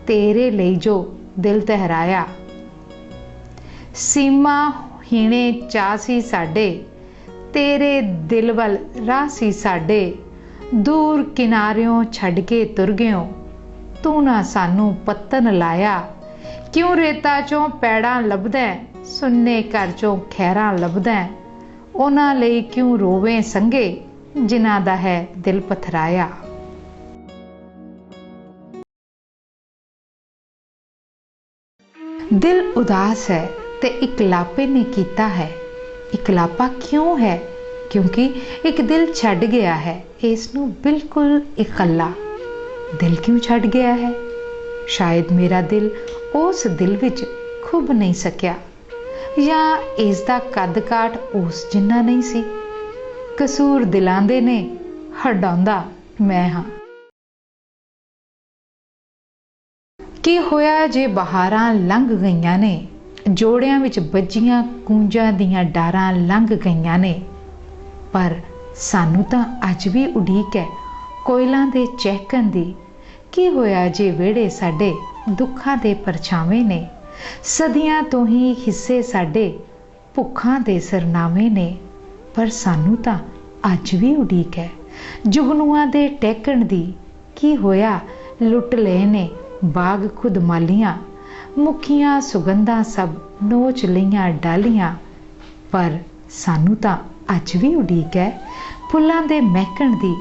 [SPEAKER 2] तेरे लिए जो दिल तहराया। सीमा हीणे चासी साडे, तेरे दिल वल रासी साडे, दूर किनारियों छड़ के तुर गयो, तू ना सानू पत्तन लाया। क्यों रेता चों पैड़ा लभदा, सुन्ने घर चों खैरां लभदा, उन्हां लई क्यों रोवे संगे जिन्हां दा है दिल पथराया। दिल उदास है ते इकलापे ने कीता है। इकलापा क्यों है? क्योंकि एक दिल छड़ गया है, इसनू बिल्कुल इकल्ला। दिल क्यों छड़ गया है? शायद मेरा दिल उस दिल विच खुब नहीं सकिया, या इसदा कद काट उस जिन्ना नहीं सी। कसूर दिलां दे ने, हटाउंदा मैं हाँ। की होया जे बहारां लंघ गईयां ने, जोड़ियां विच बज्जियां कूंजां दियां डारां लंघ गईयां ने, पर सानू तां अज भी उडीक है कोयलां दे चहकण दी। की होया जे वेड़े साडे दुखां दे परछावें ने, सदियां तो ही हिस्से साडे भुखां दे सरनामे ने, पर सानू तां अज भी उडीक है जुगनुआं दे टहकण दी। की होया लुट लए ने बाग खुद मालियां, मुखियां सुगंधां सब नोच लईयां डालियां, पर सानू तां अज भी उडीक है फुल्लां दे महकण दी।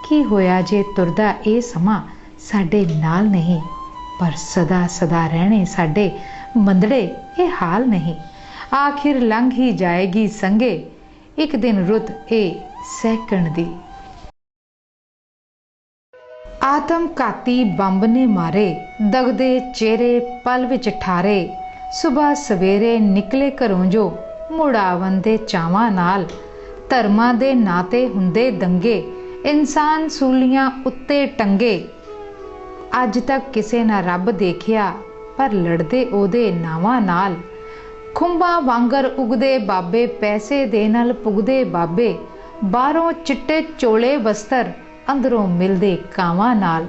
[SPEAKER 2] की होया जे तुरदा ये समा साडे नाल नहीं, पर सदा सदा रहने साडे मंदड़े ये हाल नहीं। आखिर लंघ ही जाएगी संगे एक दिन रुत ए सहकण दी। आत्मघाती बंब ने मारे दगदे चेहरे पल विच ठारे, सुबह सवेरे निकले घरों जो मुड़ आवन दे चावां नाल, ਧਰਮਾਂ ਦੇ ਨਾਂ ਤੇ ਹੁੰਦੇ ਦੰਗੇ, ਇਨਸਾਨ ਸੂਲੀਆਂ ਉੱਤੇ ਟੰਗੇ। ਅੱਜ ਤੱਕ ਕਿਸੇ ਨਾ ਰੱਬ ਦੇਖਿਆ, ਪਰ ਲੜਦੇ ਉਹਦੇ ਨਾਵਾਂ ਨਾਲ। ਖੁੰਬਾਂ ਵਾਂਗਰ ਉਗਦੇ ਬਾਬੇ, ਪੈਸੇ ਦੇ ਨਾਲ ਪੁਗਦੇ ਬਾਬੇ। ਬਾਹਰੋਂ ਚਿੱਟੇ ਚੋਲੇ ਬਸਤਰ, ਅੰਦਰੋਂ ਮਿਲਦੇ ਕਾਵਾਂ ਨਾਲ।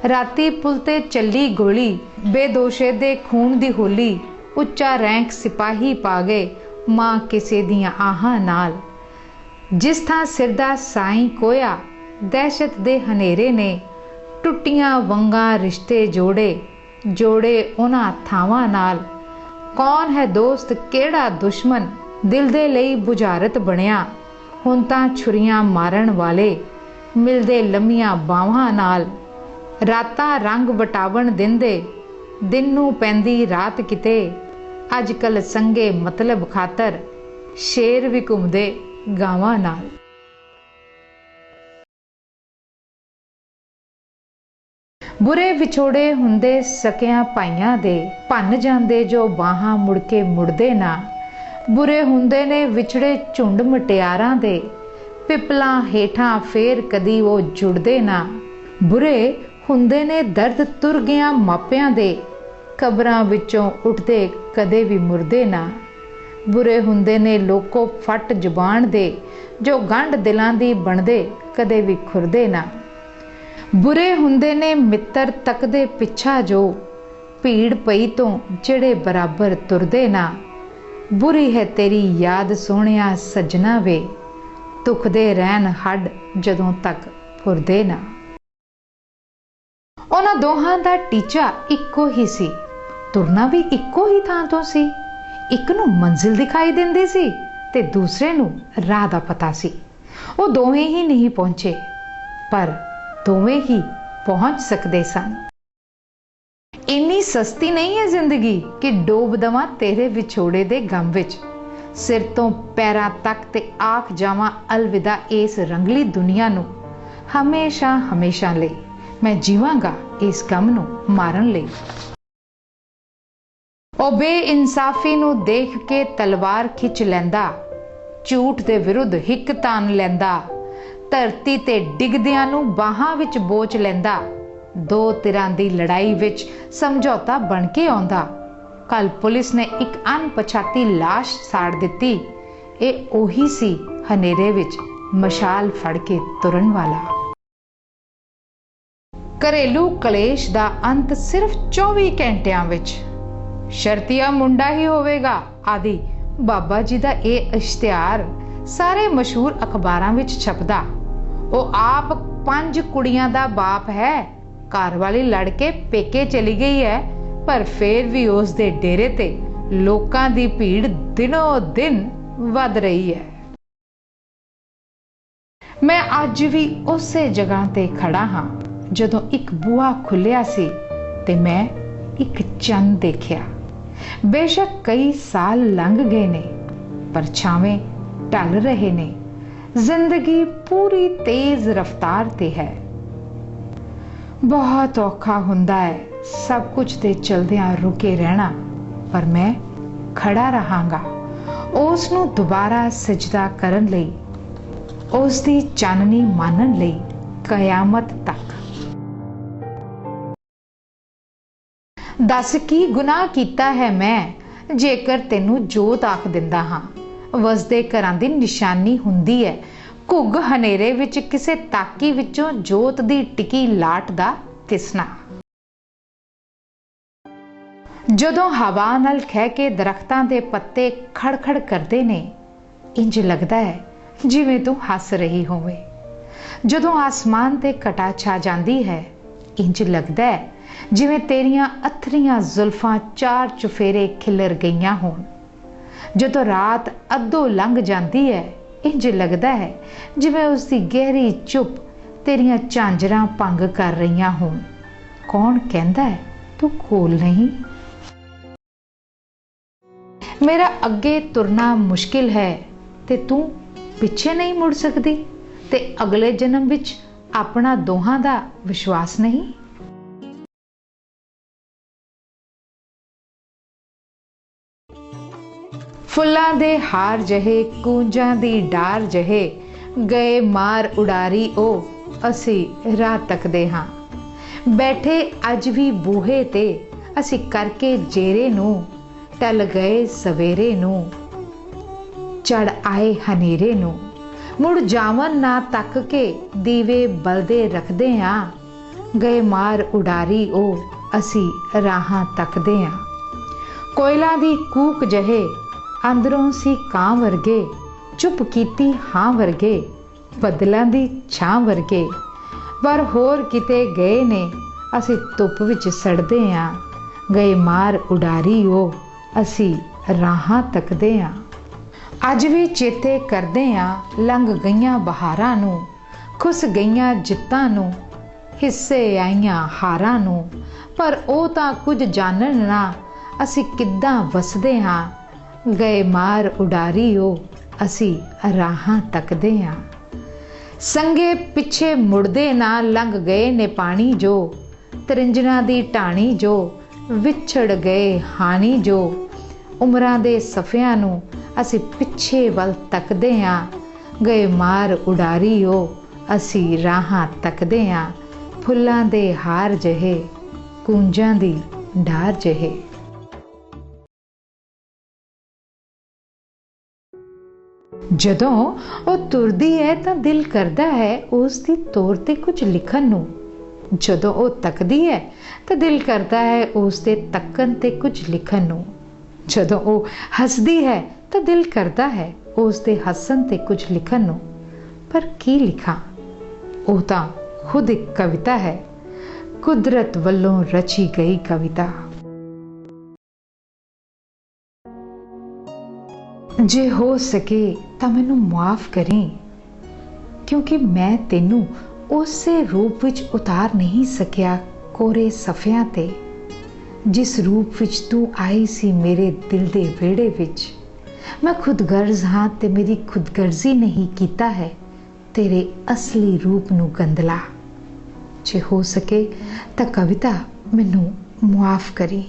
[SPEAKER 2] ਰਾਤੀ ਪੁਲ ਤੇ ਚੱਲੀ ਗੋਲੀ, ਬੇਦੋਸ਼ੇ ਦੇ ਖੂਨ ਦੀ ਹੋਲੀ। ਉੱਚਾ ਰੈਂਕ ਸਿਪਾਹੀ ਪਾ ਗਏ, ਮਾਂ ਕਿਸੇ ਦੀਆਂ ਆਹਾਂ ਨਾਲ। ਜਿਸ ਥਾਂ ਸਿਰ ਦਾ ਸਾਈਂ ਕੋਇਆ, ਦਹਿਸ਼ਤ ਦੇ ਹਨੇਰੇ ਨੇ। ਟੁੱਟੀਆਂ ਵੰਗਾਂ ਰਿਸ਼ਤੇ ਜੋੜੇ, ਜੋੜੇ ਉਹਨਾਂ ਥਾਵਾਂ ਨਾਲ। ਕੌਣ ਹੈ ਦੋਸਤ ਕਿਹੜਾ ਦੁਸ਼ਮਨ, ਦਿਲ ਦੇ ਲਈ ਬੁਝਾਰਤ ਬਣਿਆ। ਹੁਣ ਤਾਂ ਛੁਰੀਆਂ ਮਾਰਨ ਵਾਲੇ, ਮਿਲਦੇ ਲੰਮੀਆਂ ਬਾਹਾਂ ਨਾਲ। ਰਾਤਾਂ ਰੰਗ ਵਟਾਵਣ ਦਿੰਦੇ, ਦਿਨ ਨੂੰ ਪੈਂਦੀ ਰਾਤ ਕਿਤੇ। ਅੱਜ ਕੱਲ ਸੰਗੇ ਮਤਲਬ ਖਾਤਰ, ਸ਼ੇਰ ਵੀ ਘੁੰਮਦੇ ਗਾਵਾਂ ਨਾਲ। ਬੁਰੇ ਵਿਛੋੜੇ ਹੁੰਦੇ ਸਕਿਆਂ ਭਾਈਆਂ ਦੇ, ਭੰਨ ਜਾਂਦੇ ਜੋ ਬਾਹਾਂ ਮੁੜ ਕੇ ਮੁੜਦੇ ਨਾ। ਬੁਰੇ ਹੁੰਦੇ ਨੇ ਵਿਛੜੇ ਝੁੰਡ ਮੁਟਿਆਰਾਂ ਦੇ, ਪਿਪਲਾਂ ਹੇਠਾਂ ਫੇਰ ਕਦੀ ਉਹ ਜੁੜਦੇ ਨਾ। ਬੁਰੇ ਹੁੰਦੇ ਨੇ ਦਰਦ ਤੁਰ ਗਿਆ ਮਾਪਿਆਂ ਦੇ, ਕਬਰਾਂ ਵਿੱਚੋਂ ਉੱਠਦੇ ਕਦੇ ਵੀ ਮੁਰਦੇ ਨਾ। ਬੁਰੇ ਹੁੰਦੇ ਨੇ ਲੋਕੋ ਫੱਟ ਜ਼ੁਬਾਨ ਦੇ, ਜੋ ਗੰਢ ਦਿਲਾਂ ਦੀ ਬਣਦੇ ਕਦੇ ਵੀ ਖੁਰਦੇ ਨਾ। ਬੁਰੇ ਹੁੰਦੇ ਨੇ ਮਿੱਤਰ ਤੱਕਦੇ ਪਿੱਛਾ, ਜੋ ਭੀੜ ਪਈ ਤੋਂ ਜਿਹੜੇ ਬਰਾਬਰ ਤੁਰਦੇ ਨਾ। ਬੁਰੀ ਹੈ ਤੇਰੀ ਯਾਦ ਸੋਹਣਿਆ ਸੱਜਣਾ ਵੇ, ਦੁਖਦੇ ਰਹਿਣ ਹੱਡ ਜਦੋਂ ਤੱਕ ਫੁਰਦੇ ਨਾ। ਉਹਨਾਂ ਦੋਹਾਂ ਦਾ ਟੀਚਾ ਇੱਕੋ ਹੀ ਸੀ, ਤੁਰਨਾ ਵੀ ਇੱਕੋ ਹੀ ਥਾਂ ਤੋਂ ਸੀ। ਇੱਕ ਨੂੰ ਮੰਜ਼ਿਲ ਦਿਖਾਈ ਦਿੰਦੀ ਸੀ ਤੇ ਦੂਸਰੇ ਨੂੰ ਰਾਹ ਦਾ ਪਤਾ ਸੀ। ਉਹ ਦੋਵੇਂ ਹੀ ਨਹੀਂ ਪਹੁੰਚੇ, ਪਰ ਦੋਵੇਂ ਹੀ ਪਹੁੰਚ ਸਕਦੇ ਸਨ। ਇੰਨੀ ਸਸਤੀ ਨਹੀਂ ਹੈ ਜ਼ਿੰਦਗੀ ਕਿ ਡੋਬ ਦਵਾਂ ਤੇਰੇ ਵਿਛੋੜੇ ਦੇ ਗਮ ਵਿੱਚ। ਸਿਰ ਤੋਂ ਪੈਰਾਂ ਤੱਕ ਤੇ ਆਖ ਜਾਵਾਂ ਅਲਵਿਦਾ ਇਸ ਰੰਗਲੀ ਦੁਨੀਆ ਨੂੰ। ਹਮੇਸ਼ਾ ਹਮੇਸ਼ਾ ਲਈ ਮੈਂ ਜੀਵਾਂਗਾ ਇਸ ਗਮ ਨੂੰ ਮਾਰਨ ਲਈ। ਉਹ ਬੇਇਨਸਾਫੀ ਨੂੰ ਦੇਖ ਕੇ ਤਲਵਾਰ ਖਿੱਚ ਲੈਂਦਾ, ਝੂਠ ਦੇ ਵਿਰੁੱਧ ਹਿੱਕ ਤਾਣ ਲੈਂਦਾ। ਧਰਤੀ ਤੇ ਡਿੱਗਦਿਆਂ ਨੂੰ ਬਾਹਾਂ ਵਿੱਚ ਬੋਚ ਲੈਂਦਾ। ਦੋ ਧਿਰਾਂ ਦੀ ਲੜਾਈ ਵਿੱਚ ਸਮਝੌਤਾ ਬਣ ਕੇ ਆਉਂਦਾ। ਕੱਲ ਪੁਲਿਸ ਨੇ ਇੱਕ ਅਣਪਛਾਤੀ ਲਾਸ਼ ਸਾੜ ਦਿੱਤੀ। ਇਹ ਉਹੀ ਸੀ ਹਨੇਰੇ ਵਿੱਚ ਮਸ਼ਾਲ ਫੜ ਕੇ ਤੁਰਨ ਵਾਲਾ। ਘਰੇਲੂ ਕਲੇਸ਼ ਦਾ ਅੰਤ ਸਿਰਫ 24 ਘੰਟਿਆਂ ਵਿੱਚ। ਸ਼ਰਤੀਆ ਮੁੰਡਾ ਹੀ ਹੋਵੇਗਾ ਆਦਿ ਬਾਬਾ ਜੀ ਦਾ ਇਹ ਇਸ਼ਤਿਹਾਰ ਸਾਰੇ ਮਸ਼ਹੂਰ ਅਖਬਾਰਾਂ ਵਿੱਚ ਛਪਦਾ। ਉਹ ਆਪ 5 ਕੁੜੀਆਂ ਦਾ ਬਾਪ ਹੈ। ਘਰ ਵਾਲੀ ਲੜ ਕੇ ਪੇਕੇ ਚਲੀ ਗਈ ਹੈ, ਪਰ ਫੇਰ ਵੀ ਉਸ ਦੇ ਡੇਰੇ ਤੇ ਲੋਕਾਂ ਦੀ ਭੀੜ ਦਿਨੋ ਦਿਨ ਵੱਧ ਰਹੀ ਹੈ। ਮੈਂ ਅੱਜ ਵੀ ਉਸੇ ਜਗ੍ਹਾ ਤੇ ਖੜਾ ਹਾਂ ਜਦੋਂ ਇੱਕ ਬੂਹਾ ਖੁੱਲਿਆ ਸੀ ਤੇ ਮੈਂ ਇੱਕ ਚੰਨ ਦੇਖਿਆ। ਬੇਸ਼ੱਕ ਕਈ ਸਾਲ ਲੰਘ ਗਏ ਨੇ, ਪਰਛਾਵੇਂ ਢਲ ਰਹੇ ਨੇ। ਜ਼ਿੰਦਗੀ ਪੂਰੀ ਤੇਜ਼ ਰਫ਼ਤਾਰ ਤੇ ਹੈ। ਬਹੁਤ ਔਖਾ ਹੁੰਦਾ ਹੈ ਸਭ ਕੁਝ ਦੇ ਚਲਦਿਆਂ ਰੁਕੇ ਰਹਿਣਾ, ਪਰ ਮੈਂ ਖੜਾ ਰਹਾਂਗਾ ਉਸ ਨੂੰ ਦੁਬਾਰਾ ਸਜਦਾ ਕਰਨ ਲਈ, ਉਸ ਦੀ ਚਾਨਣੀ ਮਾਨਣ ਲਈ ਕਿਆਮਤ ਤੱਕ। ਦੱਸ ਕੀ ਗੁਨਾਹ ਕੀਤਾ ਹੈ ਮੈਂ ਜੇਕਰ ਤੈਨੂੰ ਜੋਤ ਆਖ ਦਿੰਦਾ ਹਾਂ। ਵਸਦੇ ਘਰਾਂ ਦੀ ਨਿਸ਼ਾਨੀ ਹੁੰਦੀ ਹੈ ਘੁੱਗ ਹਨੇਰੇ ਵਿੱਚ ਕਿਸੇ ਤਾਕੀ ਵਿੱਚੋਂ ਜੋਤ ਦੀ ਟਿਕੀ ਲਾਟ ਦਾ ਤਿਸਣਾ। ਜਦੋਂ ਹਵਾ ਨਾਲ ਖਹਿ ਕੇ ਦਰਖਤਾਂ ਦੇ ਪੱਤੇ ਖੜਖੜ ਕਰਦੇ ਨੇ, ਇੰਜ ਲੱਗਦਾ ਹੈ ਜਿਵੇਂ ਤੂੰ ਹੱਸ ਰਹੀ ਹੋਵੇ। ਜਦੋਂ ਆਸਮਾਨ ਤੇ ਘਟਾ ਛਾ ਜਾਂਦੀ ਹੈ, ਇੰਜ ਲੱਗਦਾ ਹੈ ਜਿਵੇਂ ਤੇਰੀਆਂ ਅਥਰੀਆਂ ਜ਼ੁਲਫਾਂ 4 ਚੁਫੇਰੇ ਖਿਲਰ ਗਈਆਂ ਹੋਣ। ਜਦੋਂ ਰਾਤ ਅੱਧੋ ਲੰਘ ਜਾਂਦੀ ਹੈ, ਇੰਜ ਲੱਗਦਾ ਹੈ ਜਿਵੇਂ ਉਸ ਦੀ ਗਹਿਰੀ ਚੁੱਪ ਤੇਰੀਆਂ ਝਾਂਜਰਾਂ ਭੰਗ ਕਰ ਰਹੀਆਂ ਹੋਣ। ਕੌਣ ਕਹਿੰਦਾ ਹੈ ਤੂੰ ਕੋਲ ਨਹੀਂ? ਮੇਰਾ ਅੱਗੇ ਤੁਰਨਾ ਮੁਸ਼ਕਿਲ ਹੈ ਤੇ ਤੂੰ ਪਿੱਛੇ ਨਹੀਂ ਮੁੜ ਸਕਦੀ, ਤੇ ਅਗਲੇ ਜਨਮ ਵਿੱਚ ਆਪਣਾ ਦੋਹਾਂ ਦਾ ਵਿਸ਼ਵਾਸ ਨਹੀਂ। ਫੁੱਲਾਂ ਦੇ ਹਾਰ ਜਹੇ ਕੂੰਜਾਂ ਦੀ ਡਾਰ ਜਹੇ ਗਏ ਮਾਰ ਉਡਾਰੀ ਉਹ ਅਸੀਂ ਰਾਹ ਤੱਕਦੇ ਹਾਂ। ਬੈਠੇ ਅੱਜ ਵੀ ਬੂਹੇ ਤੇ ਅਸੀਂ ਕਰਕੇ ਜੇਰੇ ਨੂੰ ਟਲ ਗਏ ਸਵੇਰੇ ਨੂੰ ਚੜ ਆਏ ਹਨੇਰੇ ਨੂੰ ਮੁੜ ਜਾਵਨ ਨਾ ਤੱਕ ਕੇ ਦੀਵੇ ਬਲਦੇ ਰੱਖਦੇ ਹਾਂ। ਗਏ ਮਾਰ ਉਡਾਰੀ ਉਹ ਅਸੀਂ ਰਾਹਾਂ ਤੱਕਦੇ ਹਾਂ। ਕੋਇਲਾਂ ਦੀ ਕੂਕ ਜਹੇ ਅੰਦਰੋਂ ਸੀ ਕਾਂ ਵਰਗੇ ਚੁੱਪ ਕੀਤੀ ਹਾਂ ਵਰਗੇ ਬੱਦਲਾਂ ਦੀ ਛਾਂ ਵਰਗੇ ਪਰ ਹੋਰ ਕਿਤੇ ਗਏ ਨੇ ਅਸੀਂ ਧੁੱਪ ਵਿੱਚ ਸੜਦੇ ਹਾਂ। ਗਏ ਮਾਰ ਉਡਾਰੀ ਉਹ ਅਸੀਂ ਰਾਹਾਂ ਤੱਕਦੇ ਹਾਂ। ਅੱਜ ਵੀ ਚੇਤੇ ਕਰਦੇ ਹਾਂ ਲੰਘ ਗਈਆਂ ਬਹਾਰਾਂ ਨੂੰ ਖੁੱਸ ਗਈਆਂ ਜਿੱਤਾਂ ਨੂੰ ਹਿੱਸੇ ਆਈਆਂ ਹਾਰਾਂ ਨੂੰ ਪਰ ਉਹ ਤਾਂ ਕੁਝ ਜਾਣਨ ਨਾ ਅਸੀਂ ਕਿੱਦਾਂ ਵਸਦੇ ਹਾਂ। ਗਏ ਮਾਰ ਉਡਾਰੀ ਉਹ ਅਸੀਂ ਰਾਹਾਂ ਤੱਕਦੇ ਹਾਂ। ਸੰਗੇ ਪਿੱਛੇ ਮੁੜਦੇ ਨਾ ਲੰਘ ਗਏ ਨੇ ਪਾਣੀ ਜੋ ਤਰਿੰਜਣਾ ਦੀ ਢਾਣੀ ਜੋ ਵਿਛੜ ਗਏ ਹਾਣੀ ਜੋ ਉਮਰਾਂ ਦੇ ਸਫਿਆਂ ਨੂੰ ਅਸੀਂ ਪਿੱਛੇ ਵੱਲ ਤੱਕਦੇ ਹਾਂ। ਗਏ ਮਾਰ ਉਡਾਰੀ ਉਹ ਅਸੀਂ ਰਾਹਾਂ ਤੱਕਦੇ ਹਾਂ। ਫੁੱਲਾਂ ਦੇ ਹਾਰ ਜਹੇ ਕੂੰਜਾਂ ਦੀ ਡਾਰ ਜਹੇ। ਜਦੋਂ ਉਹ ਤੁਰਦੀ ਹੈ ਤਾਂ ਦਿਲ ਕਰਦਾ ਹੈ ਉਸ ਦੀ ਤੌਰ ਤੇ ਕੁਝ ਲਿਖਣ ਨੂੰ। ਜਦੋਂ ਉਹ ਤੱਕਦੀ ਹੈ ਤਾਂ ਦਿਲ ਕਰਦਾ ਹੈ ਉਸ ਦੇ ਤੱਕਣ ਤੇ ਕੁਝ ਲਿਖਣ ਨੂੰ। ਜਦੋਂ ਉਹ ਹੱਸਦੀ ਹੈ ਤਾਂ ਦਿਲ ਕਰਦਾ ਹੈ ਉਸ ਦੇ ਹੱਸਣ ਤੇ ਕੁਝ ਲਿਖਣ ਨੂੰ। ਪਰ ਕੀ ਲਿਖਾਂ? ਉਹ ਤਾਂ ਖੁਦ ਇੱਕ ਕਵਿਤਾ ਹੈ, ਕੁਦਰਤ ਵੱਲੋਂ ਰਚੀ ਗਈ ਕਵਿਤਾ। ਜੇ ਹੋ ਸਕੇ ਤਾਂ ਮੈਨੂੰ ਮਾਫ ਕਰੀਂ ਕਿਉਂਕਿ ਮੈਂ ਤੈਨੂੰ ਉਸੇ ਰੂਪ ਵਿੱਚ ਉਤਾਰ ਨਹੀਂ ਸਕਿਆ ਕੋਰੇ ਸਫਿਆਂ ਤੇ ਜਿਸ ਰੂਪ ਵਿੱਚ ਤੂੰ ਆਈ ਸੀ ਮੇਰੇ ਦਿਲ ਦੇ ਵਿਹੜੇ ਵਿੱਚ। ਮੈਂ ਖੁਦਗਰਜ਼ ਹਾਂ ਤੇ ਮੇਰੀ ਖੁਦਗਰਜ਼ੀ ਨਹੀਂ ਕੀਤਾ ਹੈ ਤੇਰੇ ਅਸਲੀ ਰੂਪ ਨੂੰ ਗੰਦਲਾ। ਜੇ ਹੋ ਸਕੇ ਤਾਂ ਕਵਿਤਾ ਮੈਨੂੰ ਮੁਆਫ ਕਰੀ।